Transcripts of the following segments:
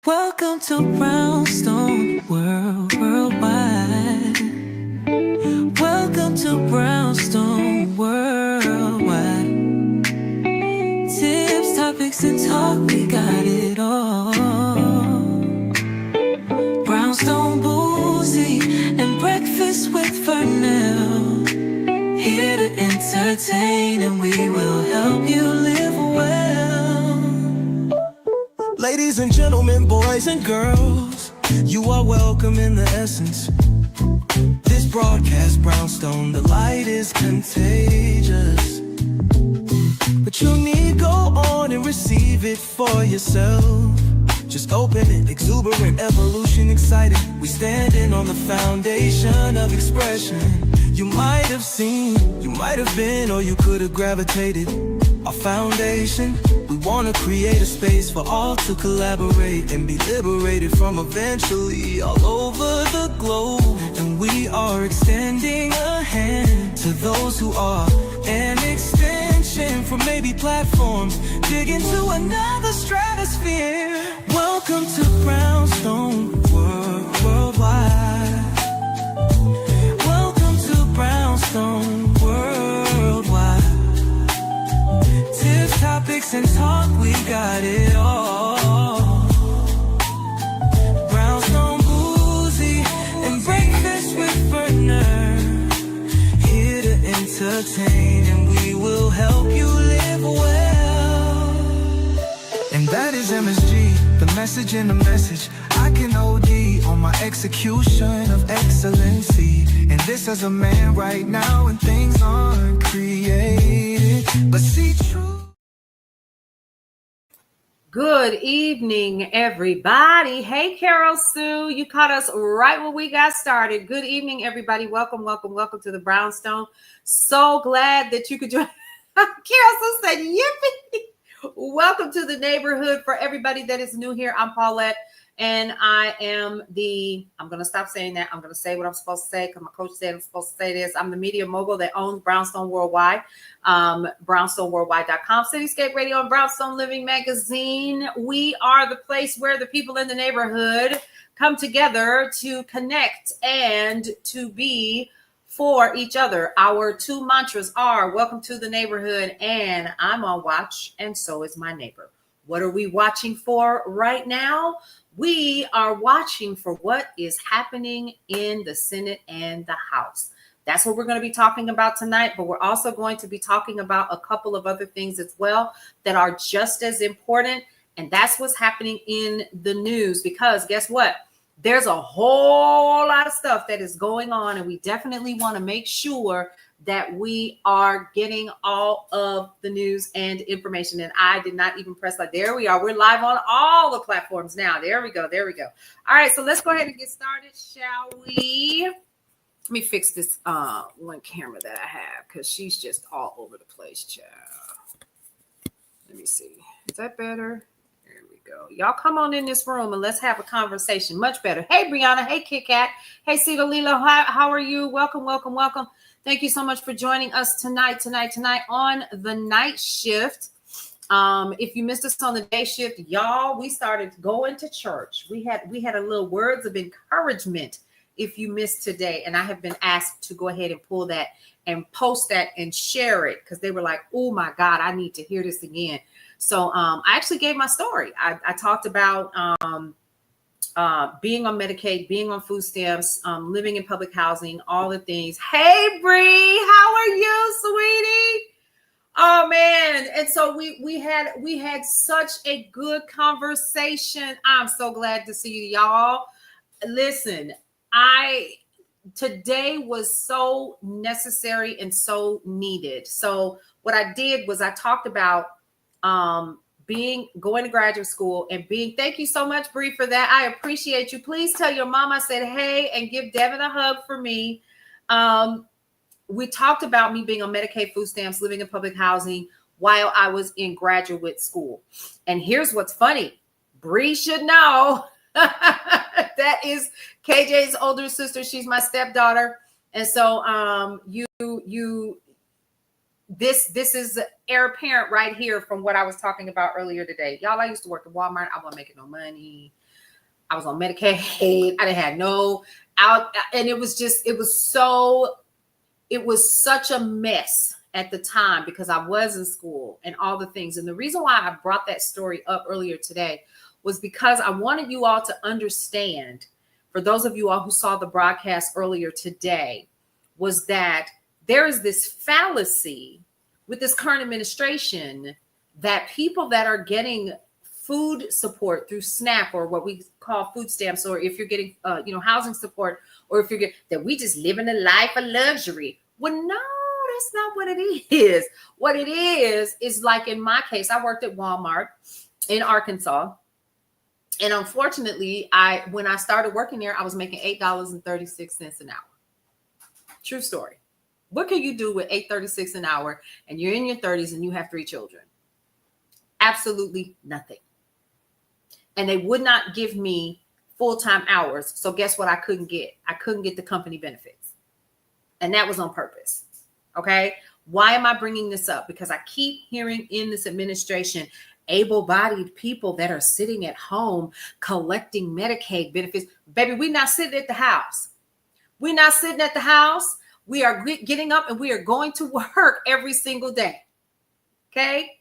Welcome to Brownstone Worldwide. Welcome to Brownstone Worldwide. Tips, topics, and talk, we got it all. Brownstone Boozy and Breakfast with Vernell. Here to entertain, and we will help you live well. Ladies and gentlemen, boys and girls, you are welcome in the essence. This broadcast, Brownstone, the light is contagious. But you need go on and receive it for yourself. Just open it, exuberant, evolution, excited. We standing on the foundation of expression. You might have seen, you might have been, or you could have gravitated. Our foundation, we want to create a space for all to collaborate and be liberated from eventually all over the globe. And we are extending a hand to those who are an extension from maybe platforms, dig into another stratosphere. Welcome to Brownstone Worldwide. Welcome to Brownstone Worldwide. Tips, topics, and talk, we got it all. Brownstone Boozy and Breakfast with Vernell. Here to entertain, and we will help you live well. And that is MSG, the message in the message. I can OD on my execution of excellency. And this as a man right now, and things aren't created, but see true. Good evening, everybody. Hey, Carol Sue, you caught us right when we got started. Good evening, everybody. Welcome to the Brownstone. So glad that you could join. Carol Sue said, yippee. Welcome to the neighborhood. For everybody that is new here, I'm Paulette, and I am I'm going to stop saying that. I'm going to say what I'm supposed to say because my coach said I'm supposed to say this. I'm the media mogul that owns Brownstone Worldwide, brownstoneworldwide.com, Cityscape Radio, and Brownstone Living Magazine. We are the place where the people in the neighborhood come together to connect and to be for each other. Our two mantras are welcome to the neighborhood and I'm on watch, and so is my neighbor. What are we watching for right now? We are watching for what is happening in the Senate and the House. That's what we're going to be talking about tonight, but we're also going to be talking about a couple of other things as well that are just as important, and that's what's happening in the news, because guess what? There's a whole lot of stuff that is going on, and we definitely want to make sure that we are getting all of the news and information. And I did not even press like, there we are. We're live on all the platforms now. There we go. All right, so let's go ahead and get started, shall we? Let me fix this one camera that I have because she's just all over the place, child. Let me see. Is that better? There we go. Y'all come on in this room and let's have a conversation. Much better. Hey, Brianna. Hey, Kit Kat. Hey, Cedar Lila. How are you? Welcome. Thank you so much for joining us tonight on the night shift. If you missed us on the day shift, y'all, we started going to church. We had a little words of encouragement if you missed today, and I have been asked to go ahead and pull that and post that and share it because they were like, oh my God, I need to hear this again. So I actually gave my story. I talked about being on Medicaid, being on food stamps, living in public housing, all the things. Hey, Bree, how are you, sweetie? Oh man. And so we had such a good conversation. I'm so glad to see you, y'all. Listen, today was so necessary and so needed. So what I did was I talked about going to graduate school and thank you so much, Bree, for that. I appreciate you. Please tell your mom I said hey and give Devin a hug for me. We talked about me being on Medicaid, food stamps, living in public housing while I was in graduate school. And here's what's funny. Bree should know. That is KJ's older sister. She's my stepdaughter. And so this is heir apparent right here from what I was talking about earlier today. Y'all, I used to work at Walmart. I wasn't making no money. I was on Medicaid. I didn't have no out. And it was such a mess at the time because I was in school and all the things. And the reason why I brought that story up earlier today was because I wanted you all to understand, for those of you all who saw the broadcast earlier today, was that there is this fallacy with this current administration that people that are getting food support through SNAP, or what we call food stamps, or if you're getting housing support, or if you're getting that, we just living a life of luxury. Well, no, that's not what it is. What it is like in my case, I worked at Walmart in Arkansas. And unfortunately, when I started working there, I was making $8.36 an hour. True story. What can you do with $8.36 an hour and you're in your 30s and you have 3 children? Absolutely nothing. And they would not give me full-time hours. So guess what I couldn't get? I couldn't get the company benefits. And that was on purpose. Okay. Why am I bringing this up? Because I keep hearing in this administration, able-bodied people that are sitting at home collecting Medicaid benefits. Baby, we're not sitting at the house. We're not sitting at the house. We are getting up and we are going to work every single day. Okay.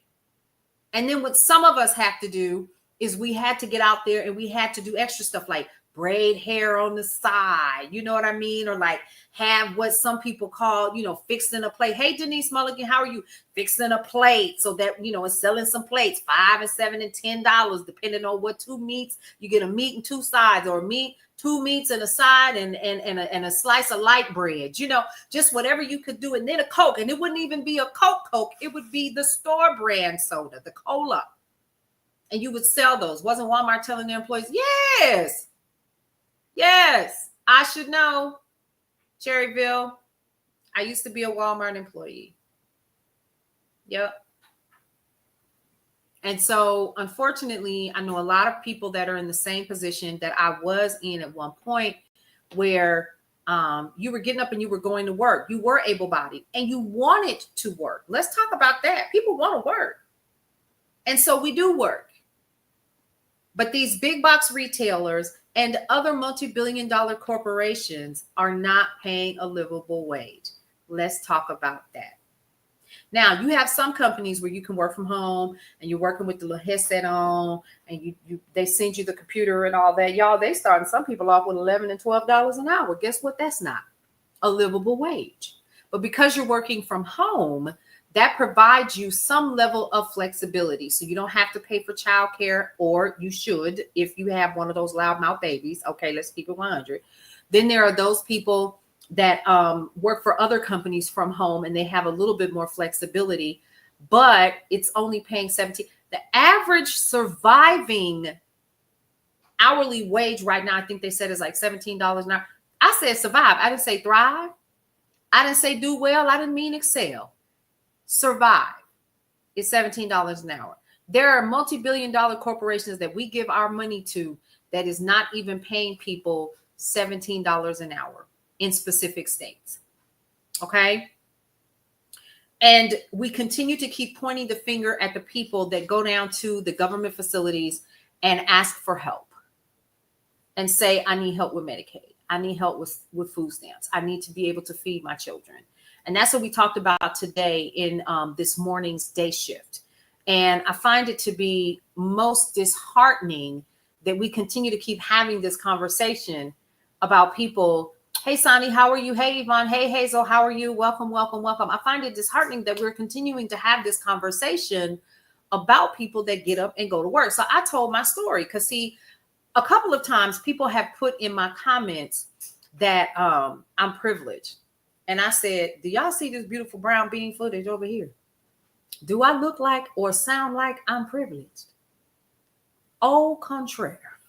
And then what some of us have to do is we had to get out there and we had to do extra stuff like braid hair on the side, you know what I mean? Or like have what some people call, fixing a plate. Hey, Denise Mulligan, how are you? Fixing a plate so that, it's selling some plates, $5 and $7 and $10, depending on what 2 meats. You get a meat and 2 sides, or 2 meats and a side and a slice of light bread, just whatever you could do. And then a Coke, and it wouldn't even be a Coke. It would be the store brand soda, the cola. And you would sell those. Wasn't Walmart telling their employees, yes, I should know. Cherryville, I used to be a Walmart employee. Yep. And so, unfortunately, I know a lot of people that are in the same position that I was in at one point, where you were getting up and you were going to work. You were able-bodied and you wanted to work. Let's talk about that. People want to work. And so we do work. But these big box retailers and other multi-billion-dollar corporations are not paying a livable wage. Let's talk about that. Now, you have some companies where you can work from home and you're working with the little headset on, and they send you the computer and all that. Y'all, they starting some people off with $11 and $12 an hour. Guess what? That's not a livable wage. But because you're working from home, that provides you some level of flexibility. So you don't have to pay for childcare, or you should if you have one of those loudmouth babies. Okay, let's keep it 100. Then there are those people that work for other companies from home, and they have a little bit more flexibility, but it's only paying $17. The average surviving hourly wage right now, I think they said is like $17 an hour. I said survive. I didn't say thrive. I didn't say do well. I didn't mean excel. Survive is $17 an hour. There are multi-billion-dollar corporations that we give our money to that is not even paying people $17 an hour in specific states. Okay. And we continue to keep pointing the finger at the people that go down to the government facilities and ask for help and say, I need help with Medicaid. I need help with food stamps. I need to be able to feed my children. And that's what we talked about today in this morning's day shift. And I find it to be most disheartening that we continue to keep having this conversation about people. Hey, Sonny, how are you? Hey, Yvonne. Hey, Hazel, how are you? Welcome, welcome, welcome. I find it disheartening that we're continuing to have this conversation about people that get up and go to work. So I told my story because, see, a couple of times people have put in my comments that I'm privileged. And I said, do y'all see this beautiful brown bean footage over here? Do I look like or sound like I'm privileged? Au contraire.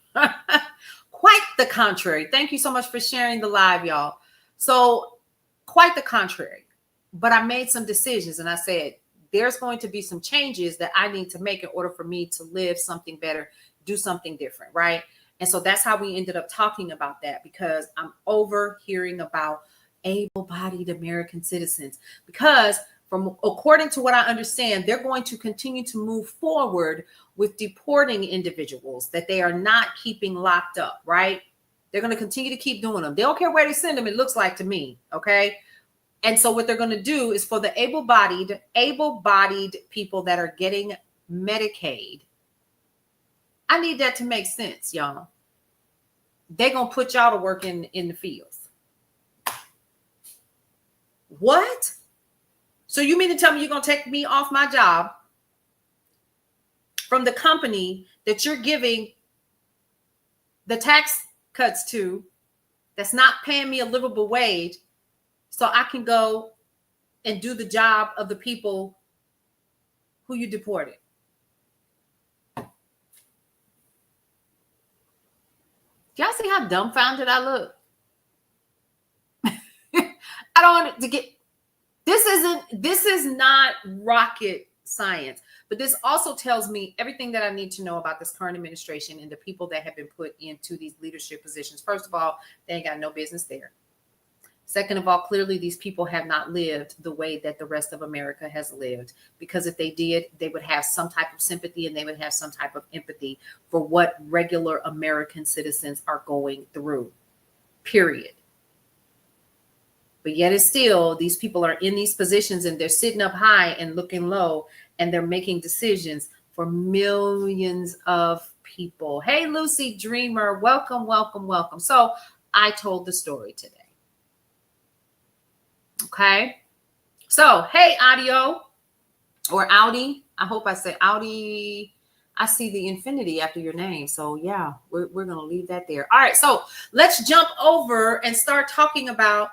Quite the contrary. Thank you so much for sharing the live, y'all. So quite the contrary. But I made some decisions and I said, there's going to be some changes that I need to make in order for me to live something better, do something different, right? And so that's how we ended up talking about that, because I'm overhearing about able-bodied American citizens. Because From according to what I understand, they're going to continue to move forward with deporting individuals that they are not keeping locked up, right? They're going to continue to keep doing them. They don't care where they send them, it looks like to me, okay? And so what they're going to do is for the able-bodied people that are getting Medicaid, I need that to make sense, y'all. They're going to put y'all to work in the fields. What? So you mean to tell me you're going to take me off my job from the company that you're giving the tax cuts to, that's not paying me a livable wage, so I can go and do the job of the people who you deported? Do y'all see how dumbfounded I look? I don't want to get, this is not rocket science, but this also tells me everything that I need to know about this current administration and the people that have been put into these leadership positions. First of all, they ain't got no business there. Second of all, clearly these people have not lived the way that the rest of America has lived, because if they did, they would have some type of sympathy and they would have some type of empathy for what regular American citizens are going through, period. But yet it's still, these people are in these positions and they're sitting up high and looking low, and they're making decisions for millions of people. Hey, Lucy Dreamer, welcome, welcome, welcome. So I told the story today. Okay. So, hey, Audio or Audi. I hope I say Audi. I see the infinity after your name. So yeah, we're going to leave that there. All right. So let's jump over and start talking about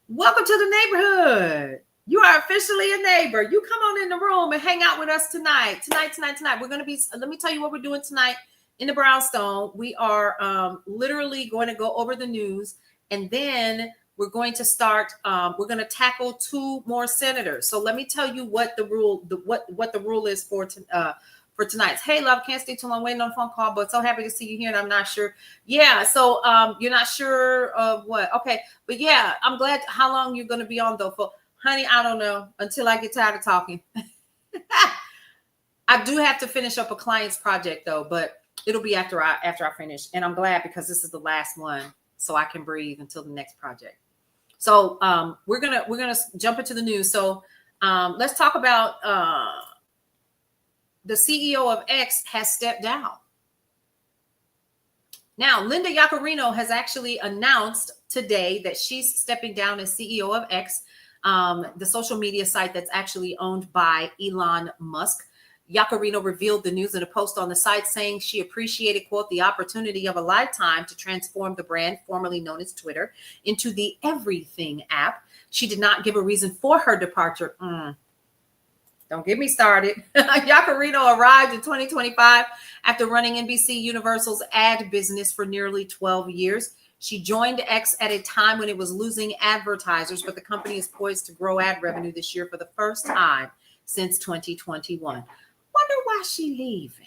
welcome to the neighborhood. You are officially a neighbor. You come on in the room and hang out with us tonight. Tonight. We're going to be, let me tell you what we're doing tonight in the Brownstone. We are literally going to go over the news, and then we're going to start, we're going to tackle 2 more senators. So let me tell you what the rule, what the rule is for tonight. Hey, love, can't stay too long waiting on a phone call, but so happy to see you here. And I'm not sure. Yeah. So you're not sure of what? Okay. But yeah, I'm glad. How long you're going to be on though? For honey, I don't know, until I get tired of talking. I do have to finish up a client's project though, but it'll be after I finish. And I'm glad, because this is the last one, so I can breathe until the next project. So we're gonna jump into the news. So let's talk about the CEO of X has stepped down. Now, Linda Yaccarino has actually announced today that she's stepping down as CEO of X, the social media site that's actually owned by Elon Musk. Yaccarino revealed the news in a post on the site, saying she appreciated, quote, the opportunity of a lifetime to transform the brand, formerly known as Twitter, into the everything app. She did not give a reason for her departure. Don't get me started. Yaccarino arrived in 2025 after running NBC Universal's ad business for nearly 12 years. She joined X at a time when it was losing advertisers, but the company is poised to grow ad revenue this year for the first time since 2021. Wonder why she leaving?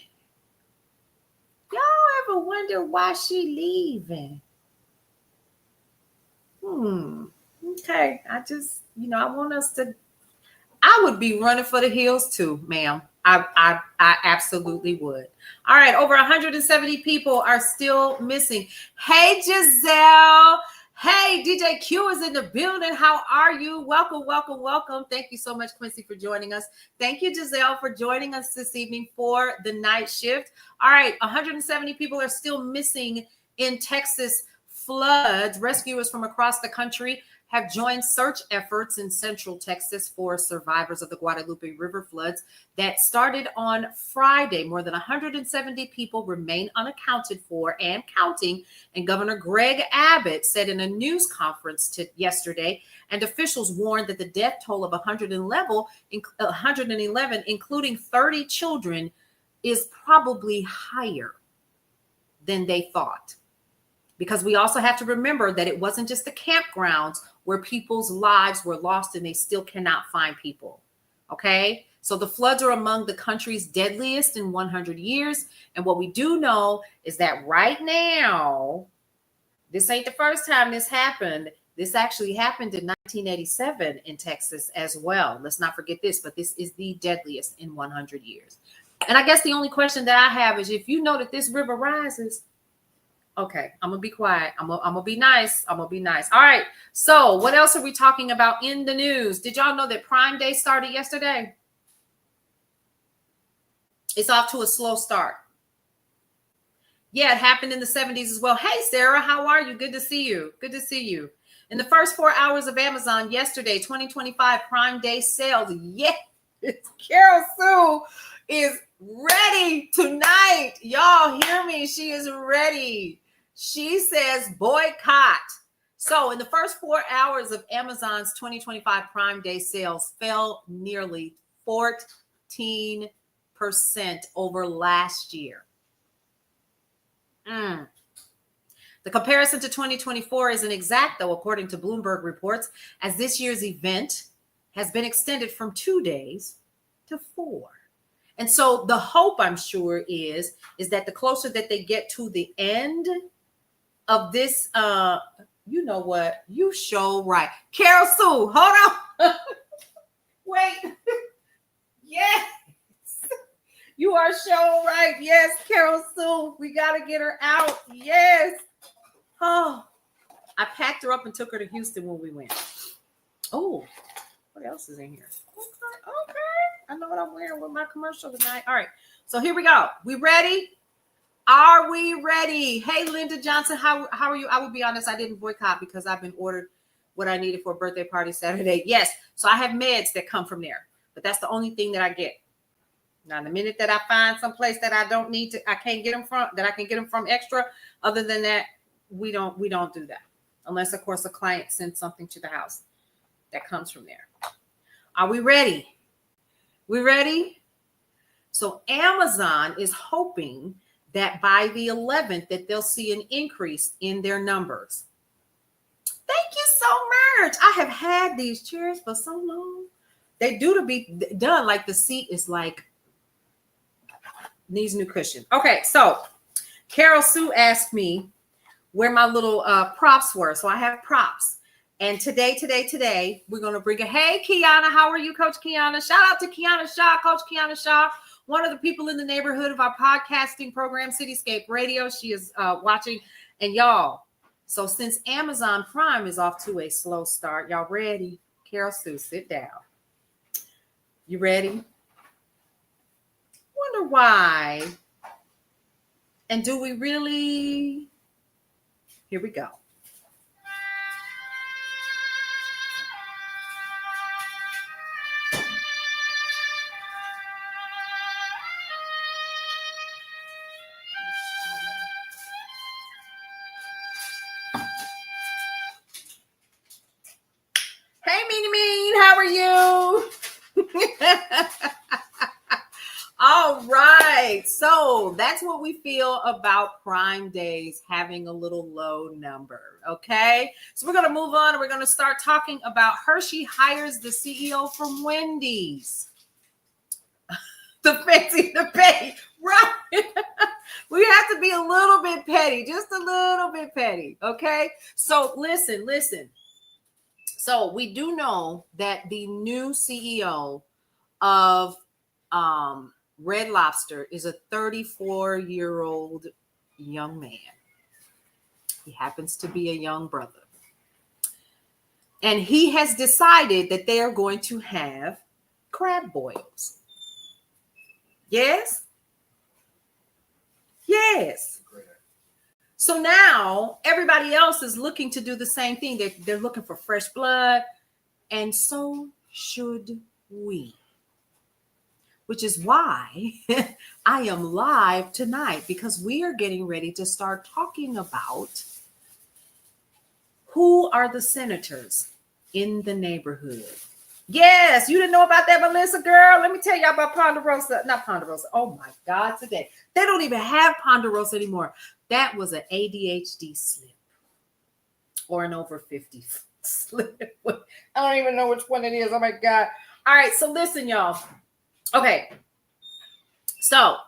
Y'all ever wonder why she leaving? Okay. I just, I want us to, I would be running for the hills too, ma'am. I absolutely would. All right. Over 170 people are still missing. Hey, Giselle. Hey, DJ Q is in the building. How are you? Welcome, welcome, welcome. Thank you so much, Quincy, for joining us. Thank you, Giselle, for joining us this evening for the night shift. All right, 170 people are still missing in Texas floods. Rescuers from across the country have joined search efforts in Central Texas for survivors of the Guadalupe River floods that started on Friday. More than 170 people remain unaccounted for and counting, and Governor Greg Abbott said in a news conference yesterday, and officials warned that the death toll of 111, including 30 children, is probably higher than they thought. Because we also have to remember that it wasn't just the campgrounds where people's lives were lost and they still cannot find people. Okay. So the floods are among the country's deadliest in 100 years. And what we do know is that right now, this ain't the first time this happened. This actually happened in 1987 in Texas as well. Let's not forget this, but this is the deadliest in 100 years. And I guess the only question that I have is, if you know that this river rises, okay, I'm going to be quiet. I'm going to be nice. I'm going to be nice. All right. So what else are we talking about in the news? Did y'all know that Prime Day started yesterday? It's off to a slow start. Yeah, it happened in the 70s as well. Hey, Sarah, how are you? Good to see you. Good to see you. In the first 4 hours of Amazon yesterday, 2025 Prime Day sales. Yes, Carol Sue is ready tonight. Y'all hear me? She is ready. She says boycott. So in the first 4 hours of Amazon's 2025 Prime Day sales fell nearly 14% over last year. The comparison to 2024 isn't exact, though, according to Bloomberg reports, as this year's event has been extended from 2 days to 4. And so the hope, I'm sure, is that the closer that they get to the end of this, you know what? You show right. Carol Sue, hold on. Wait. Yes. You are so right. Yes, Carol Sue. We got to get her out. Yes. Oh, I packed her up and took her to Houston when we went. Oh, what else is in here? Okay. I know what I'm wearing with my commercial tonight. All right. So here we go. We ready? Are we ready? Hey, Linda Johnson, how are you? I will be honest, I didn't boycott because I've been ordered what I needed for a birthday party Saturday. Yes. So I have meds that come from there, but that's the only thing that I get. Now, the minute that I find someplace that I don't need to, I can't get them from, that I can get them from extra. Other than that, we don't do that. Unless, of course, a client sends something to the house that comes from there. Are we ready? We ready? So Amazon is hoping that by the 11th that they'll see an increase in their numbers. Thank you so much. I have had these chairs for so long. They do to be done. Like the seat is like, needs new cushion. Okay, so Carol Sue asked me where my little props were. So I have props. And today, we're going to bring a, hey, Kiana, how are you, Coach Kiana? Shout out to Kiana Shaw, Coach Kiana Shaw, one of the people in the neighborhood of our podcasting program, Cityscape Radio. She is watching. And y'all, so since Amazon Prime is off to a slow start, y'all ready? Carol Sue, sit down. You ready? Wonder why. And do we really? Here we go. Hey, Meanie Mean, how are you? All right. So that's what we feel about Prime Days having a little low number. Okay. So we're going to move on. And we're going to start talking about Hershey hires the CEO from Wendy's. The petty. Right. We have to be a little bit petty, just a little bit petty. Okay. So listen. So we do know that the new CEO of Red Lobster is a 34-year-old young man. He happens to be a young brother. And he has decided that they are going to have crab boils. Yes? Yes. So now everybody else is looking to do the same thing. They're looking for fresh blood. And so should we. Which is why I am live tonight, because we are getting ready to start talking about who are the senators in the neighborhood. Yes, you didn't know about that, Melissa, girl. Let me tell you about Ponderosa. Not Ponderosa. Oh, my God, today. They don't even have Ponderosa anymore. That was an ADHD slip or an over 50 slip. I don't even know which one it is. Oh, my God. All right, so listen, y'all. Okay, so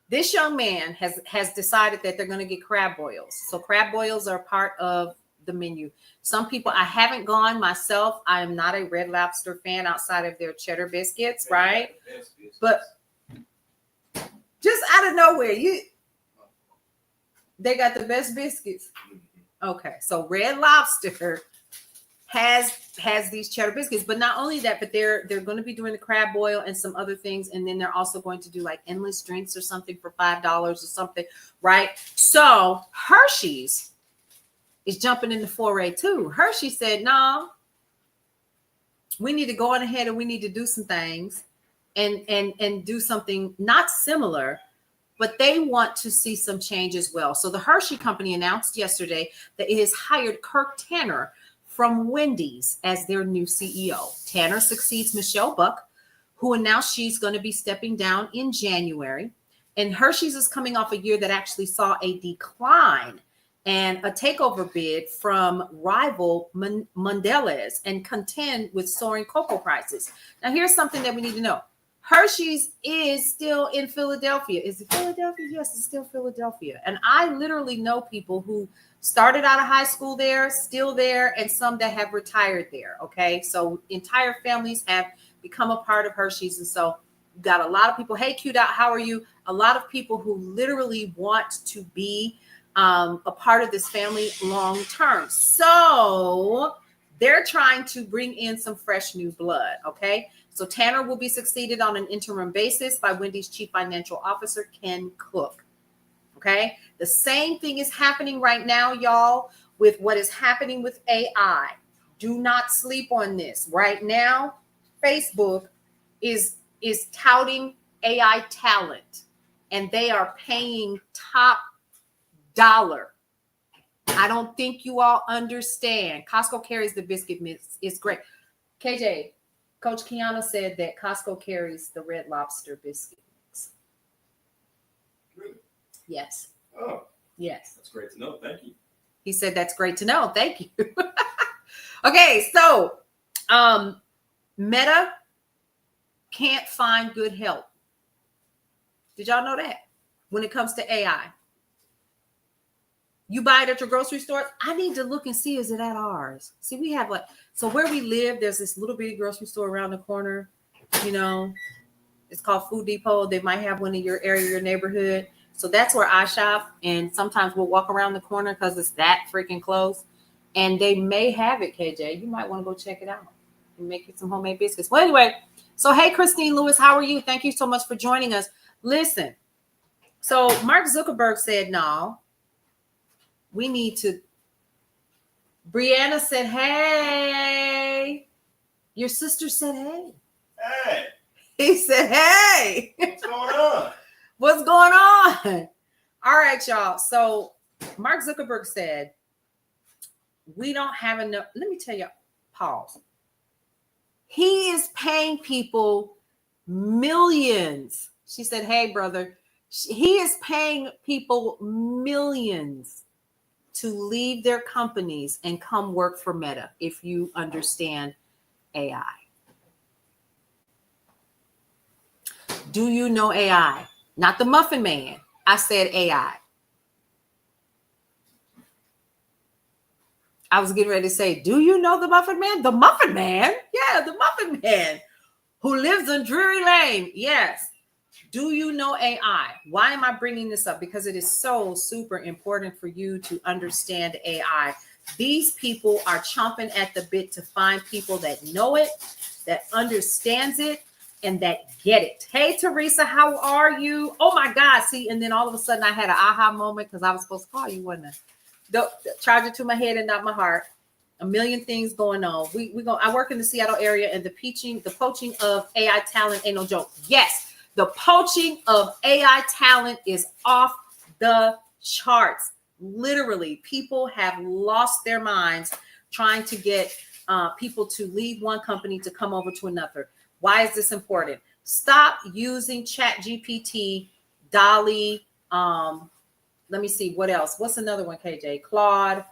this young man has decided that they're going to get crab boils. So crab boils are part of the menu. Some people, I haven't gone myself. I am not a Red Lobster fan outside of their cheddar biscuits, right? But just out of nowhere, they got the best biscuits. Okay, so Red Lobster has these cheddar biscuits, but not only that, but they're going to be doing the crab boil and some other things, and then they're also going to do like endless drinks or something for $5 or something, right? So Hershey's is jumping in the foray too. Hershey said, no, we need to go on ahead and we need to do some things and do something not similar, but they want to see some change as well. So the Hershey company announced yesterday that it has hired Kirk Tanner from Wendy's as their new CEO. Tanner succeeds Michelle Buck, who announced she's going to be stepping down in January. And Hershey's is coming off a year that actually saw a decline and a takeover bid from rival Mondelez and contend with soaring cocoa prices. Now, here's something that we need to know. Hershey's is still in Philadelphia. Is it Philadelphia? Yes, it's still Philadelphia. And I literally know people who started out of high school there, still there, and some that have retired there. Okay, so entire families have become a part of Hershey's. And so you've got a lot of people. Hey, Q-Dot, how are you? A lot of people who literally want to be a part of this family long term. So they're trying to bring in some fresh new blood. Okay. So Tanner will be succeeded on an interim basis by Wendy's Chief Financial Officer, Ken Cook. Okay. The same thing is happening right now, y'all, with what is happening with AI. Do not sleep on this. Right now, Facebook is touting AI talent, and they are paying top dollar. I don't think you all understand. Costco carries the biscuit mix. It's great. KJ, Coach Kiana said that Costco carries the Red Lobster biscuit mix. Really? Yes. Oh, yes. That's great to know. Thank you. He said that's great to know. Thank you. Okay, so Meta can't find good help. Did y'all know that? When it comes to AI. You buy it at your grocery store. I need to look and see, is it at ours? See, we have so where we live, there's this little bitty grocery store around the corner. You know, it's called Food Depot. They might have one in your area, your neighborhood. So that's where I shop. And sometimes we'll walk around the corner because it's that freaking close. And they may have it, KJ. You might want to go check it out and make you some homemade biscuits. Well, anyway, so hey, Christine Lewis, how are you? Thank you so much for joining us. Listen, so Mark Zuckerberg said, no. We need to. Brianna said, hey. Your sister said, hey. Hey. He said, hey. What's going on? What's going on? All right, y'all. So Mark Zuckerberg said, we don't have enough. Let me tell you, pause. He is paying people millions. She said, hey, brother. He is paying people millions to leave their companies and come work for Meta, if you understand AI. Do you know AI? Not the Muffin Man. I said AI. I was getting ready to say, do you know the Muffin Man? The Muffin Man? Yeah, the Muffin Man who lives on Drury Lane. Yes. Do you know AI? Why am I bringing this up? Because it is so super important for you to understand AI. These people are chomping at the bit to find people that know it, that understands it, and that get it. Hey, Teresa, how are you? Oh my God. See, and then all of a sudden I had an aha moment because I was supposed to call you, wasn't I? Charge it to my head and not my heart. A million things going on. I work in the Seattle area, and the poaching of AI talent ain't no joke. Yes. The poaching of AI talent is off the charts. Literally, people have lost their minds trying to get people to leave one company to come over to another. Why is this important? Stop using ChatGPT, DALL-E. Let me see what else. What's another one, KJ? Claude,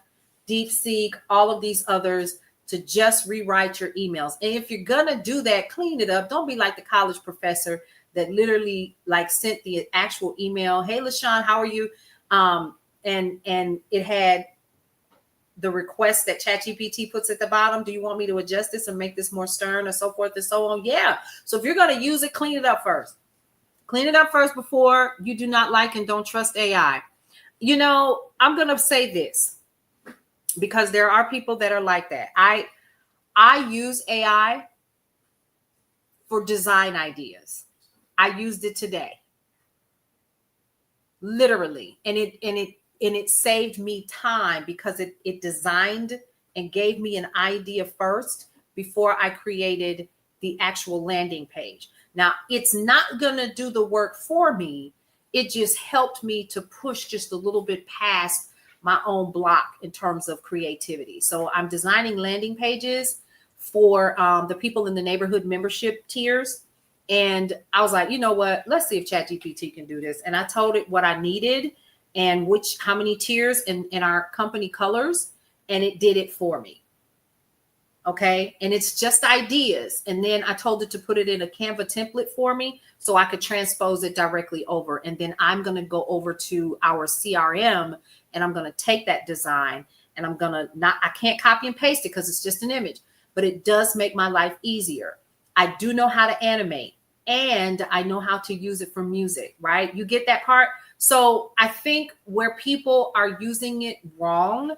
DeepSeek, all of these others to just rewrite your emails. And if you're gonna do that, clean it up. Don't be like the college professor that literally sent the actual email. Hey, LaShawn, how are you? And it had the request that ChatGPT puts at the bottom. Do you want me to adjust this and make this more stern or so forth and so on? Yeah. So if you're going to use it, clean it up first. Clean it up first before you do not like and don't trust AI. You know, I'm going to say this because there are people that are like that. I use AI for design ideas. I used it today. Literally. And it saved me time because it designed and gave me an idea first before I created the actual landing page. Now, it's not going to do the work for me. It just helped me to push just a little bit past my own block in terms of creativity. So I'm designing landing pages for the people in the neighborhood membership tiers. And I was like, you know what? Let's see if ChatGPT can do this. And I told it what I needed and how many tiers in our company colors. And it did it for me. Okay. And it's just ideas. And then I told it to put it in a Canva template for me so I could transpose it directly over. And then I'm going to go over to our CRM and I'm going to take that design and I can't copy and paste it because it's just an image, but it does make my life easier. I do know how to animate and I know how to use it for music, right? You get that part? So I think where people are using it wrong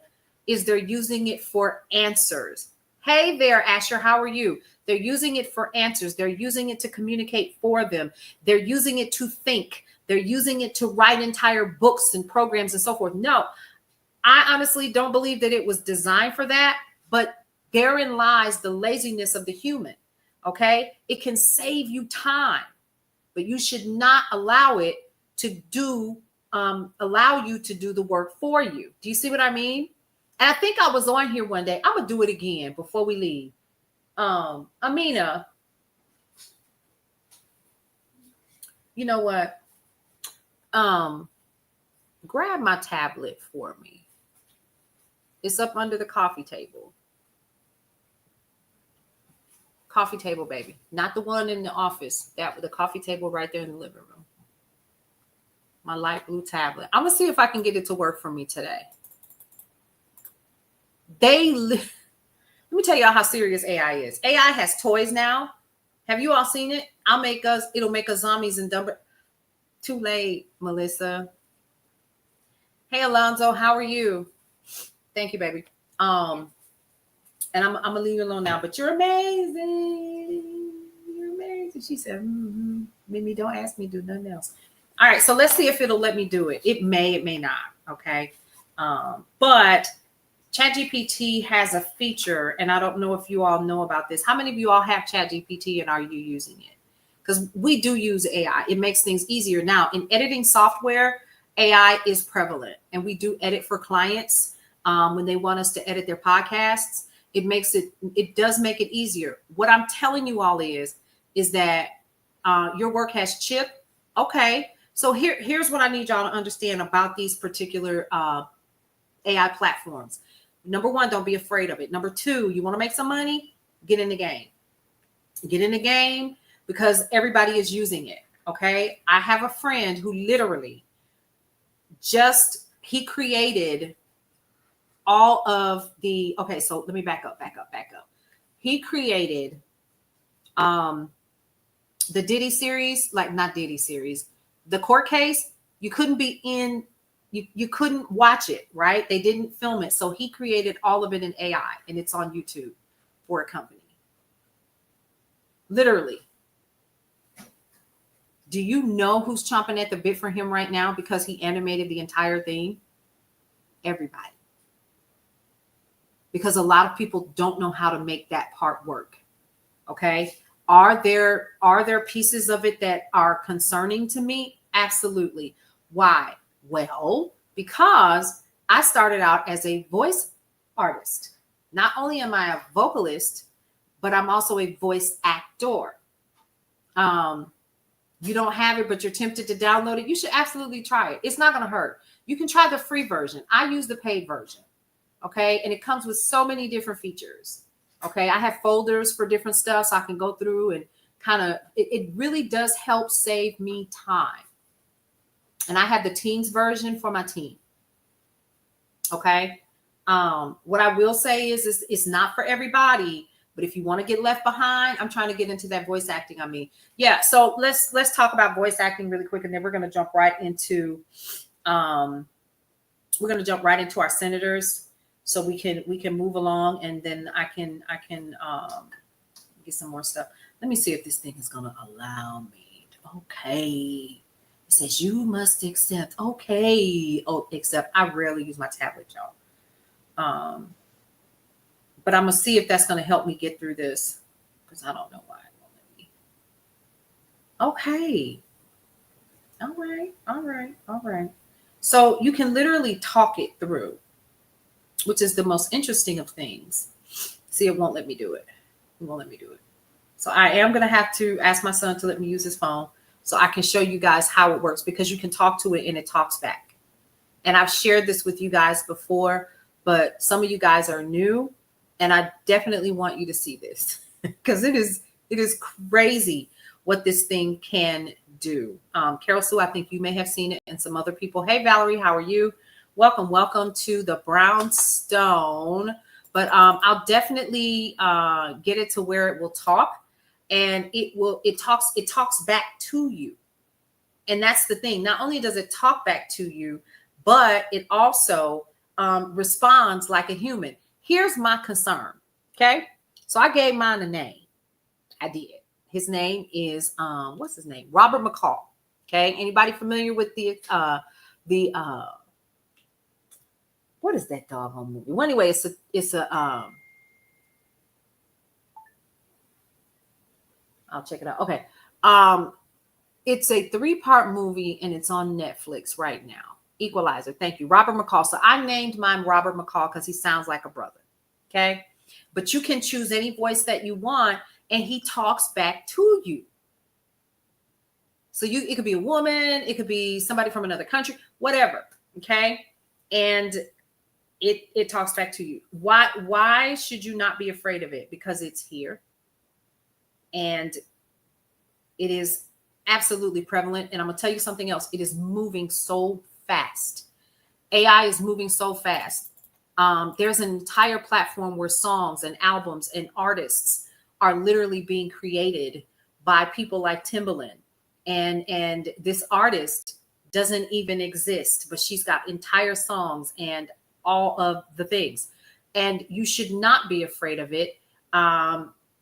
is they're using it for answers. Hey there, Asher, how are you? They're using it for answers. They're using it to communicate for them. They're using it to think. They're using it to write entire books and programs and so forth. No, I honestly don't believe that it was designed for that, but therein lies the laziness of the human, okay? It can save you time, but you should not allow it to allow you to do the work for you. Do you see what I mean? And I think I was on here one day. I'm going to do it again before we leave. Amina, you know what? Grab my tablet for me. It's up under the coffee table. Coffee table, baby. Not the one in the office. The coffee table right there in the living room. My light blue tablet. I'm going to see if I can get it to work for me today. Let me tell y'all how serious AI is. AI has toys now. Have you all seen it? It'll make us zombies and dumb. Too late, Melissa. Hey, Alonzo, how are you? Thank you, baby. And I'm gonna leave you alone now, but you're amazing. You're amazing. She said, Mimi, don't ask me to do nothing else. All right, so let's see if it'll let me do it. It may not. Okay. But ChatGPT has a feature, and I don't know if you all know about this. How many of you all have ChatGPT and are you using it? Because we do use AI. It makes things easier. Now, in editing software, AI is prevalent, and we do edit for clients when they want us to edit their podcasts. It does make it easier. What I'm telling you all is that your work has chip. Okay, so here's what I need y'all to understand about these particular AI platforms. Number one, don't be afraid of it. Number two, you want to make some money? Get in the game. Get in the game because everybody is using it. Okay. I have a friend who literally he created all of the, okay, so let me back up. He created the Diddy series, not Diddy series, the court case. You couldn't be in, you couldn't watch it, right? They didn't film it. So he created all of it in AI and it's on YouTube for a company. Literally. Do you know who's chomping at the bit for him right now because he animated the entire thing? Everybody. Because a lot of people don't know how to make that part work. Okay. Are there pieces of it that are concerning to me? Absolutely. Why? Well, because I started out as a voice artist. Not only am I a vocalist, but I'm also a voice actor. You don't have it, but you're tempted to download it. You should absolutely try it. It's not going to hurt. You can try the free version. I use the paid version. Okay. And it comes with so many different features. Okay. I have folders for different stuff so I can go through and it really does help save me time. And I have the teens version for my team. Okay. What I will say is it's not for everybody, but if you want to get left behind, I'm trying to get into that voice acting. I mean, yeah. So let's talk about voice acting really quick, and then we're going to jump right into our senators, so we can move along, and then I can get some more stuff. Let me see if this thing is going to allow me. Okay. It says you must accept. Okay. Oh, except I rarely use my tablet, y'all. But I'm gonna see if that's gonna help me get through this, because I don't know why it won't let me. Okay. All right. So you can literally talk it through, which is the most interesting of things. See, it won't let me do it. It won't let me do it. So I am gonna have to ask my son to let me use his phone so I can show you guys how it works, because you can talk to it and it talks back. And I've shared this with you guys before, but some of you guys are new, and I definitely want you to see this, because it is crazy what this thing can do. Carol Sue, I think you may have seen it, and some other people. Hey, Valerie, how are you? Welcome to the Brownstone. But I'll definitely get it to where it will talk, and it talks back to you. And that's the thing. Not only does it talk back to you, but it also responds like a human. Here's my concern. Okay. So I gave mine a name. I did. His name is what's his name? Robert McCall. Okay. Anybody familiar with the what is that doggone movie? Well, anyway, it's a I'll check it out. Okay. It's a 3-part movie, and it's on Netflix right now. Equalizer. Thank you. Robert McCall. So I named mine Robert McCall because he sounds like a brother. Okay. But you can choose any voice that you want, and he talks back to you. So it could be a woman, it could be somebody from another country, whatever. Okay. And it talks back to you. Why should you not be afraid of it? Because it's here. And it is absolutely prevalent. And I'm going to tell you something else. It is moving so fast. AI is moving so fast. There's an entire platform where songs and albums and artists are literally being created by people like Timbaland. And this artist doesn't even exist, but she's got entire songs and all of the things. And you should not be afraid of it.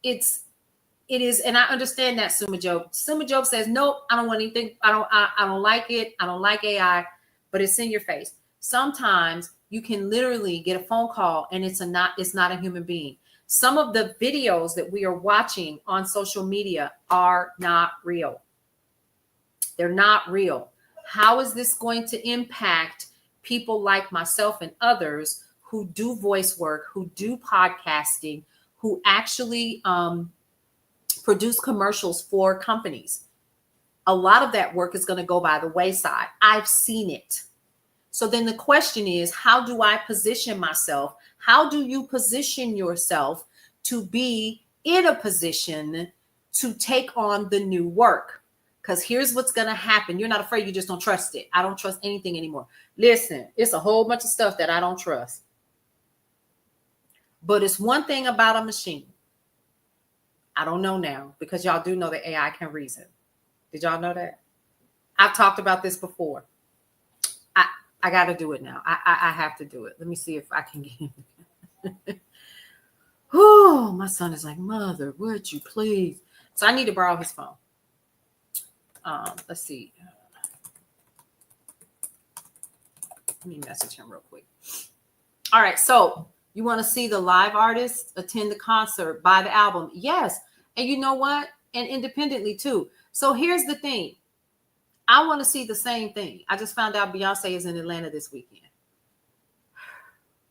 It is, and I understand that, Suma Job. Suma Job says, nope, I don't want anything. I don't like it. I don't like AI, but it's in your face. Sometimes you can literally get a phone call and it's not a human being. Some of the videos that we are watching on social media are not real. They're not real. How is this going to impact people like myself and others who do voice work, who do podcasting, who actually produce commercials for companies? A lot of that work is going to go by the wayside. I've seen it. So then the question is, how do I position myself? How do you position yourself to be in a position to take on the new work? Because here's what's going to happen. You're not afraid. You just don't trust it. I don't trust anything anymore. Listen, it's a whole bunch of stuff that I don't trust. But it's one thing about a machine. I don't know now, because y'all do know that AI can reason. Did y'all know that? I've talked about this before. I got to do it now. I have to do it. Let me see if I can get Oh, my son is like, Mother, would you please? So I need to borrow his phone. Let's see. Let me message him real quick. All right. So you want to see the live artist, attend the concert, buy the album? Yes. And you know what? And independently too. So here's the thing. I want to see the same thing. I just found out Beyonce is in Atlanta this weekend.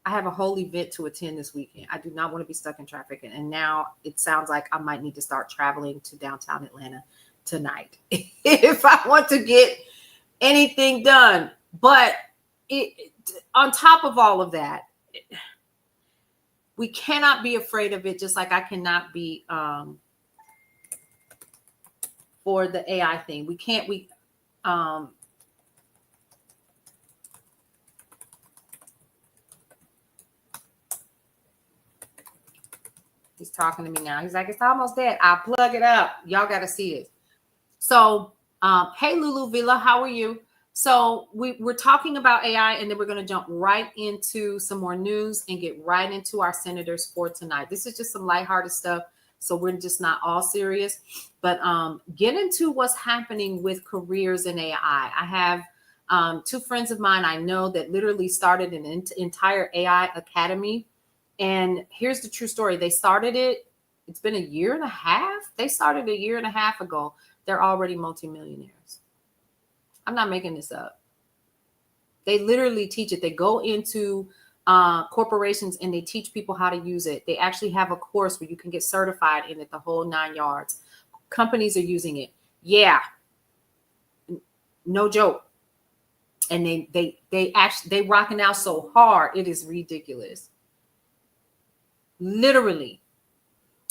I have a whole event to attend this weekend. I do not want to be stuck in traffic. And now it sounds like I might need to start traveling to downtown Atlanta tonight if I want to get anything done. But on top of all of that, we cannot be afraid of it, just like I cannot be for the AI thing. He's talking to me now. He's like, it's almost dead. I'll plug it up. Y'all got to see it. So, hey, Lulu Villa, how are you? So we're talking about AI, and then we're going to jump right into some more news and get right into our senators for tonight. This is just some lighthearted stuff, so we're just not all serious. But get into what's happening with careers in AI. I have two friends of mine I know that literally started an entire AI academy. And here's the true story. They started it. It's been a year and a half. They started a year and a half ago. They're already multimillionaires. I'm not making this up. They literally teach it. They go into corporations and they teach people how to use it. They actually have a course where you can get certified in it, the whole 9 yards. Companies are using it. Yeah. No joke. And they rocking out so hard. It is ridiculous. Literally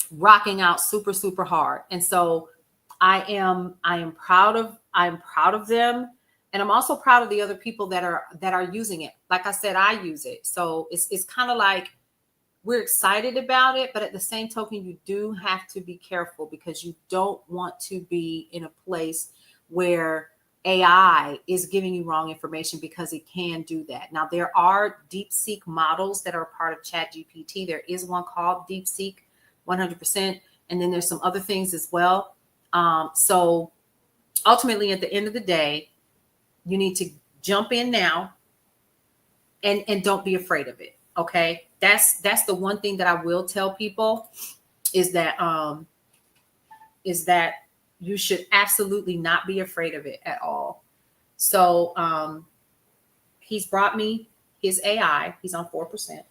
rocking out super, super hard. And so I am proud of them. And I'm also proud of the other people that are using it. Like I said, I use it. So it's kind of like we're excited about it, but at the same token, you do have to be careful because you don't want to be in a place where AI is giving you wrong information because it can do that. Now, there are DeepSeek models that are part of ChatGPT. There is one called DeepSeek 100%. And then there's some other things as well. So ultimately, at the end of the day, you need to jump in now and don't be afraid of it. Okay. That's the one thing that I will tell people is that you should absolutely not be afraid of it at all. So he's brought me his AI. He's on 4%.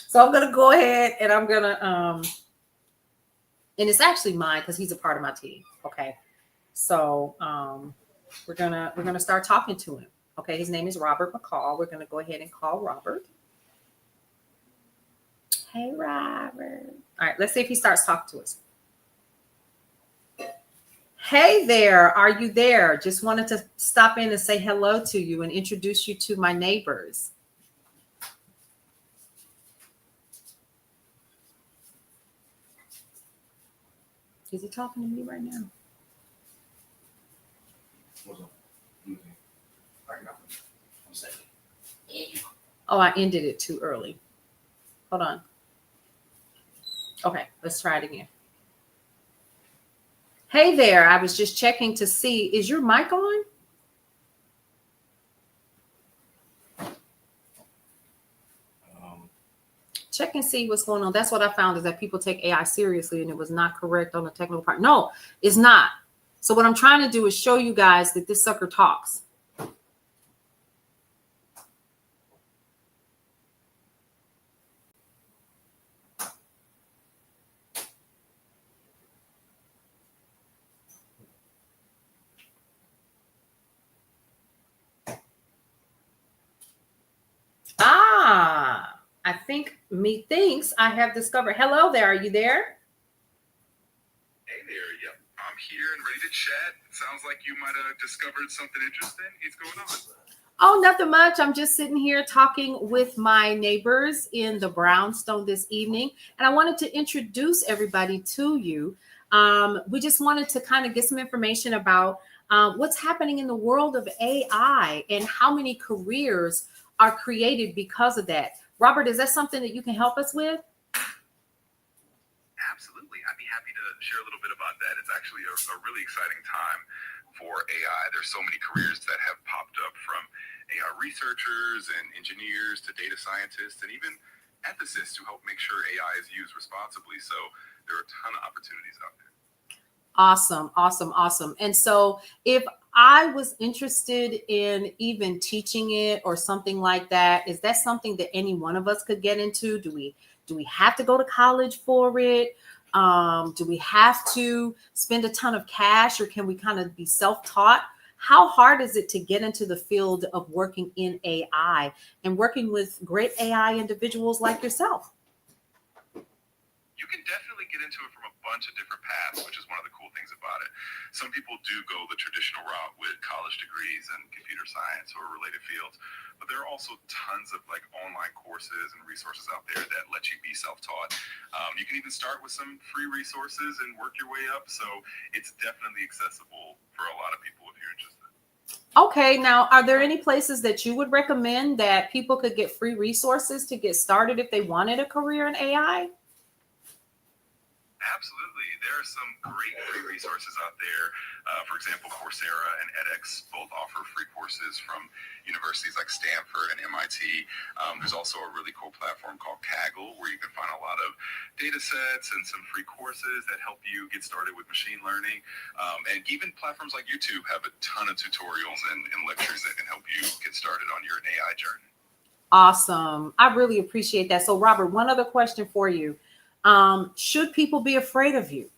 So I'm gonna go ahead and I'm gonna and it's actually mine because he's a part of my team. Okay. So we're gonna start talking to him. Okay, his name is Robert McCall. We're gonna go ahead and call Robert. Hey, Robert. All right, let's see if he starts talking to us. Hey there, are you there? Just wanted to stop in and say hello to you and introduce you to my neighbors. Is he talking to me right now? Oh, I ended it too early. Hold on. Okay, let's try it again. Hey there, I was just checking to see, is your mic on? Check and see what's going on. That's what I found is that people take AI seriously and it was not correct on the technical part. No, it's not. So what I'm trying to do is show you guys that this sucker talks. I think methinks I have discovered. Hello there. Are you there? Hey there. Yep. I'm here and ready to chat. It sounds like you might have discovered something interesting. What's going on? Oh, nothing much. I'm just sitting here talking with my neighbors in the brownstone this evening. And I wanted to introduce everybody to you. We just wanted to kind of get some information about what's happening in the world of AI and how many careers are created because of that. Robert, is that something that you can help us with? Absolutely. I'd be happy to share a little bit about that. It's actually a really exciting time for AI. There's so many careers that have popped up, from AI researchers and engineers to data scientists and even ethicists who help make sure AI is used responsibly. So there are a ton of opportunities out there. Awesome, awesome, awesome. And so if I was interested in even teaching it or something like that, is that something that any one of us could get into? Do we have to go to college for it? Do we have to spend a ton of cash, or can we kind of be self-taught? How hard is it to get into the field of working in AI and working with great AI individuals like yourself? You can definitely get into it from a bunch of different paths, which is one of the cool things about it. Some people do go the traditional route with college degrees in computer science or related fields, but there are also tons of like online courses and resources out there that let you be self-taught. You can even start with some free resources and work your way up. So it's definitely accessible for a lot of people if you're interested. Okay, now are there any places that you would recommend that people could get free resources to get started if they wanted a career in AI? Absolutely. There are some great free resources out there. For example, Coursera and edX both offer free courses from universities like Stanford and MIT. There's also a really cool platform called Kaggle where you can find a lot of data sets and some free courses that help you get started with machine learning. And even platforms like YouTube have a ton of tutorials and lectures that can help you get started on your AI journey. Awesome. I really appreciate that. So, Robert, one other question for you. Should people be afraid of you?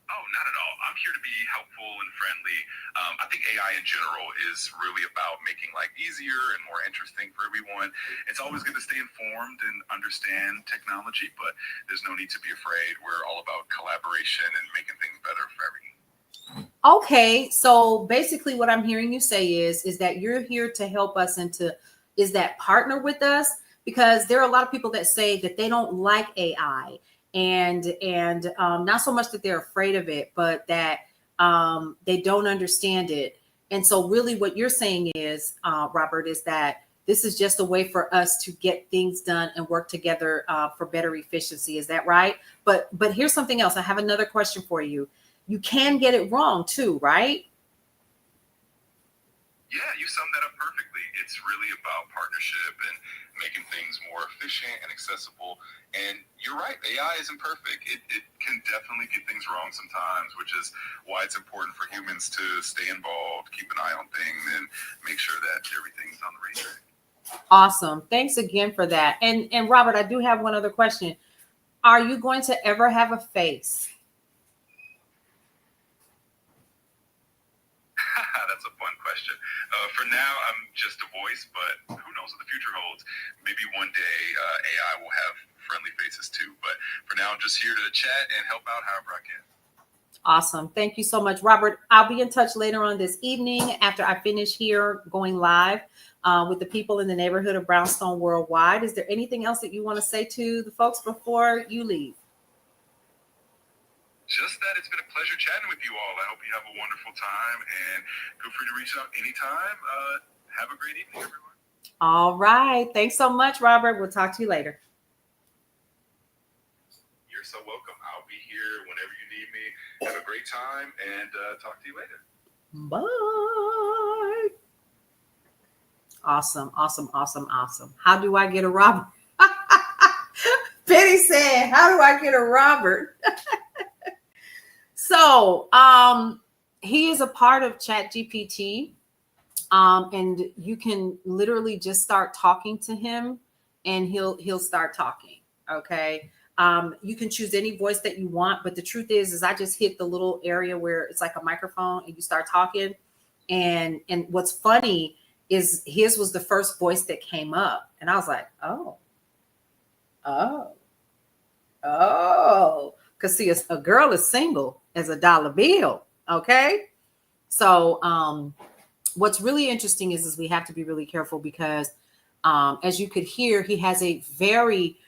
Oh, not at all. I'm here to be helpful and friendly. I think AI in general is really about making life easier and more interesting for everyone. It's always good to stay informed and understand technology, but there's no need to be afraid. We're all about collaboration and making things better for everyone. Okay, so basically what I'm hearing you say is that you're here to help us and partner with us, because there are a lot of people that say that they don't like AI and not so much that they're afraid of it, but that they don't understand it. And so really what you're saying is, Robert, is that this is just a way for us to get things done and work together for better efficiency. Is that right? But here's something else. I have another question for you. You can get it wrong too, right? Yeah, you summed that up perfectly. It's really about partnership and making things more efficient and accessible. And you're right, AI isn't perfect. It can definitely get things wrong sometimes, which is why it's important for humans to stay involved, keep an eye on things, and make sure that everything's on the right track. Awesome. Thanks again for that. And Robert, I do have one other question. Are you going to ever have a face? That's a fun question. For now, I'm just a voice, but who knows what the future holds. Maybe one day AI will have friendly faces too. But for now, I'm just here to chat and help out however I can. Awesome. Thank you so much, Robert. I'll be in touch later on this evening after I finish here going live with the people in the neighborhood of Brownstone Worldwide. Is there anything else that you want to say to the folks before you leave? Just that it's been a pleasure chatting with you all. I hope you have a wonderful time, and feel free to reach out anytime. Have a great evening, everyone. All right. Thanks so much, Robert. We'll talk to you later. You're so welcome. I'll be here whenever you need me. Have a great time, and talk to you later. Bye. Awesome, awesome, awesome, awesome. How do I get a Robert? Penny said, how do I get a Robert? So he is a part of ChatGPT, and you can literally just start talking to him and he'll start talking. Okay. You can choose any voice that you want, but the truth is I just hit the little area where it's like a microphone and you start talking. And what's funny is his was the first voice that came up. And I was like, oh. Because see, a girl is single as a dollar bill. Okay. So what's really interesting is we have to be really careful because as you could hear, he has a very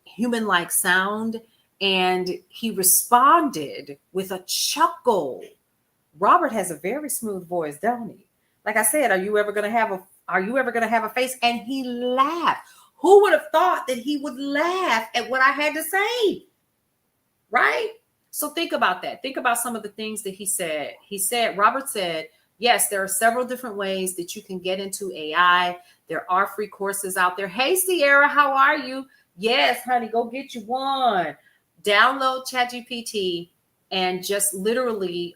human-like sound, and he responded with a chuckle. Robert has a very smooth voice, don't he? Like I said, are you ever going to have a face? And he laughed. Who would have thought that he would laugh at what I had to say? Right? So think about that. Think about some of the things that he said. Robert said, yes, there are several different ways that you can get into AI. There are free courses out there. Hey, Sierra, how are you? Yes, honey, go get you one. Download ChatGPT and just literally,